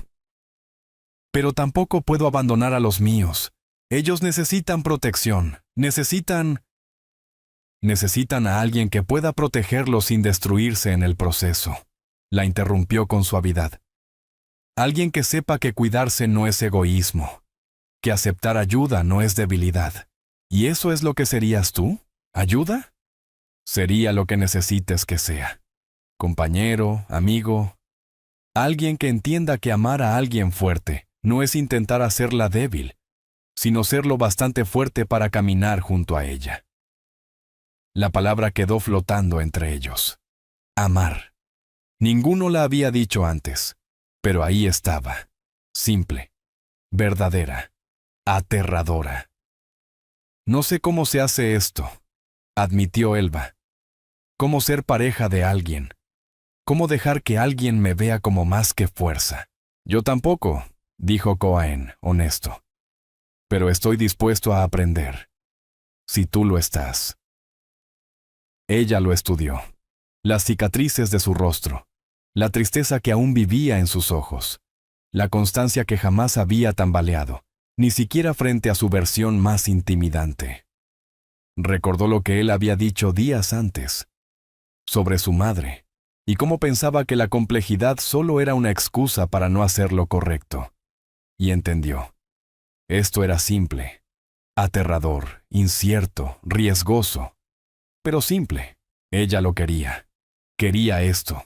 Pero tampoco puedo abandonar a los míos. Ellos necesitan protección, necesitan a alguien que pueda protegerlos sin destruirse en el proceso. La interrumpió con suavidad. Alguien que sepa que cuidarse no es egoísmo, que aceptar ayuda no es debilidad. ¿Y eso es lo que serías tú? ¿Ayuda? Sería lo que necesites que sea. Compañero, amigo. Alguien que entienda que amar a alguien fuerte no es intentar hacerla débil, sino ser lo bastante fuerte para caminar junto a ella. La palabra quedó flotando entre ellos. Amar. Ninguno la había dicho antes, pero ahí estaba. Simple, verdadera, aterradora. No sé cómo se hace esto, admitió Elba. Cómo ser pareja de alguien. Cómo dejar que alguien me vea como más que fuerza. Yo tampoco, dijo Cohen, honesto. Pero estoy dispuesto a aprender. Si tú lo estás. Ella lo estudió. Las cicatrices de su rostro. La tristeza que aún vivía en sus ojos. La constancia que jamás había tambaleado, ni siquiera frente a su versión más intimidante. Recordó lo que él había dicho días antes, sobre su madre, y cómo pensaba que la complejidad solo era una excusa para no hacer lo correcto. Y entendió. Esto era simple, aterrador, incierto, riesgoso, pero simple. Ella lo quería. Quería esto.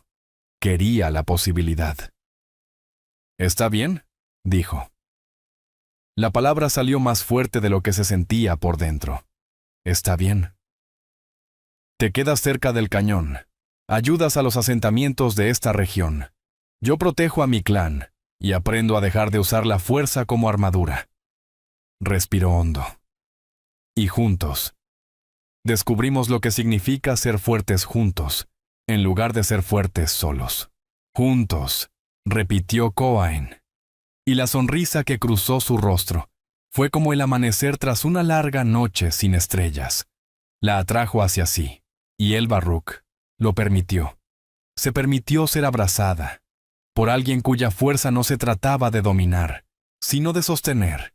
Quería la posibilidad. ¿Está bien?, dijo. La palabra salió más fuerte de lo que se sentía por dentro. Está bien. Te quedas cerca del cañón. Ayudas a los asentamientos de esta región. Yo protejo a mi clan y aprendo a dejar de usar la fuerza como armadura. Respiró hondo. Y juntos. Descubrimos lo que significa ser fuertes juntos, en lugar de ser fuertes solos. Juntos, repitió Cohen. Y la sonrisa que cruzó su rostro fue como el amanecer tras una larga noche sin estrellas. La atrajo hacia sí, y Elba Rook lo permitió. Se permitió ser abrazada, por alguien cuya fuerza no se trataba de dominar, sino de sostener.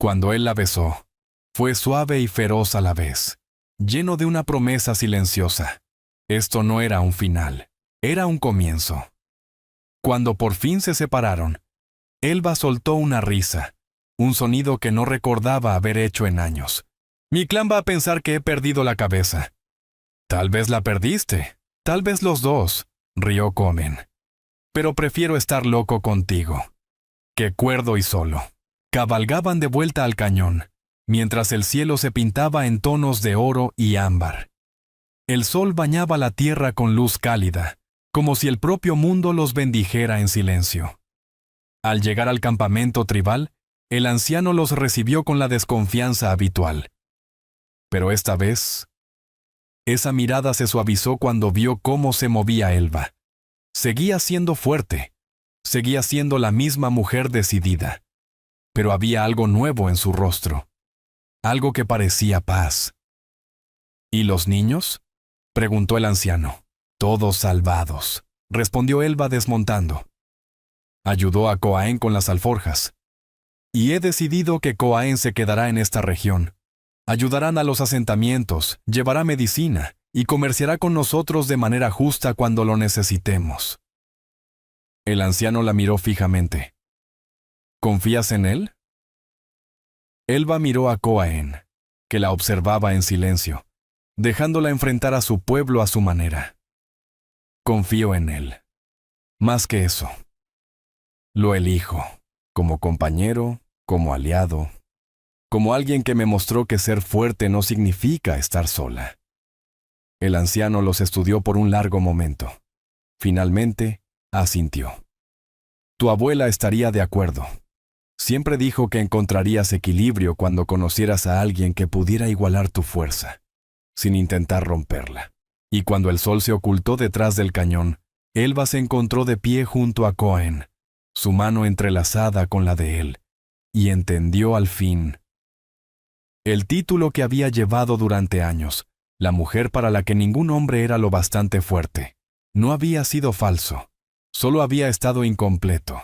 Cuando él la besó, fue suave y feroz a la vez, lleno de una promesa silenciosa. Esto no era un final, era un comienzo. Cuando por fin se separaron, Elba soltó una risa, un sonido que no recordaba haber hecho en años. Mi clan va a pensar que he perdido la cabeza. Tal vez la perdiste, tal vez los dos, rió Cohen. Pero prefiero estar loco contigo. Que cuerdo y solo. Cabalgaban de vuelta al cañón, mientras el cielo se pintaba en tonos de oro y ámbar. El sol bañaba la tierra con luz cálida, como si el propio mundo los bendijera en silencio. Al llegar al campamento tribal, el anciano los recibió con la desconfianza habitual. Pero esta vez, Esa mirada se suavizó cuando vio cómo se movía Elba. Seguía siendo fuerte. Seguía siendo la misma mujer decidida. Pero había algo nuevo en su rostro. Algo que parecía paz. ¿Y los niños?, preguntó el anciano. Todos salvados, respondió Elba desmontando. Ayudó a Coaén con las alforjas. Y he decidido que Coaén se quedará en esta región. Ayudarán a los asentamientos, llevará medicina y comerciará con nosotros de manera justa cuando lo necesitemos. El anciano la miró fijamente. ¿Confías en él? Elba miró a Coaén, que la observaba en silencio, dejándola enfrentar a su pueblo a su manera. Confío en él. Más que eso. Lo elijo, como compañero, como aliado, como alguien que me mostró que ser fuerte no significa estar sola. El anciano los estudió por un largo momento. Finalmente, asintió. Tu abuela estaría de acuerdo. Siempre dijo que encontrarías equilibrio cuando conocieras a alguien que pudiera igualar tu fuerza, sin intentar romperla. Y cuando el sol se ocultó detrás del cañón, Elba se encontró de pie junto a Coaén, su mano entrelazada con la de él, y entendió al fin el título que había llevado durante años, la mujer para la que ningún hombre era lo bastante fuerte. No había sido falso, solo había estado incompleto.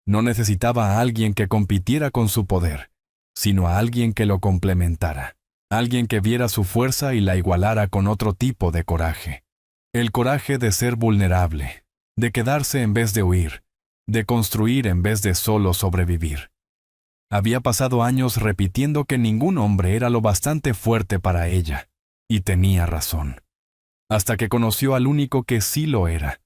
No necesitaba a alguien que compitiera con su poder, sino a alguien que lo complementara, alguien que viera su fuerza y la igualara con otro tipo de coraje. El coraje de ser vulnerable, de quedarse en vez de huir, de construir en vez de solo sobrevivir. Había pasado años repitiendo que ningún hombre era lo bastante fuerte para ella, y tenía razón. Hasta que conoció al único que sí lo era,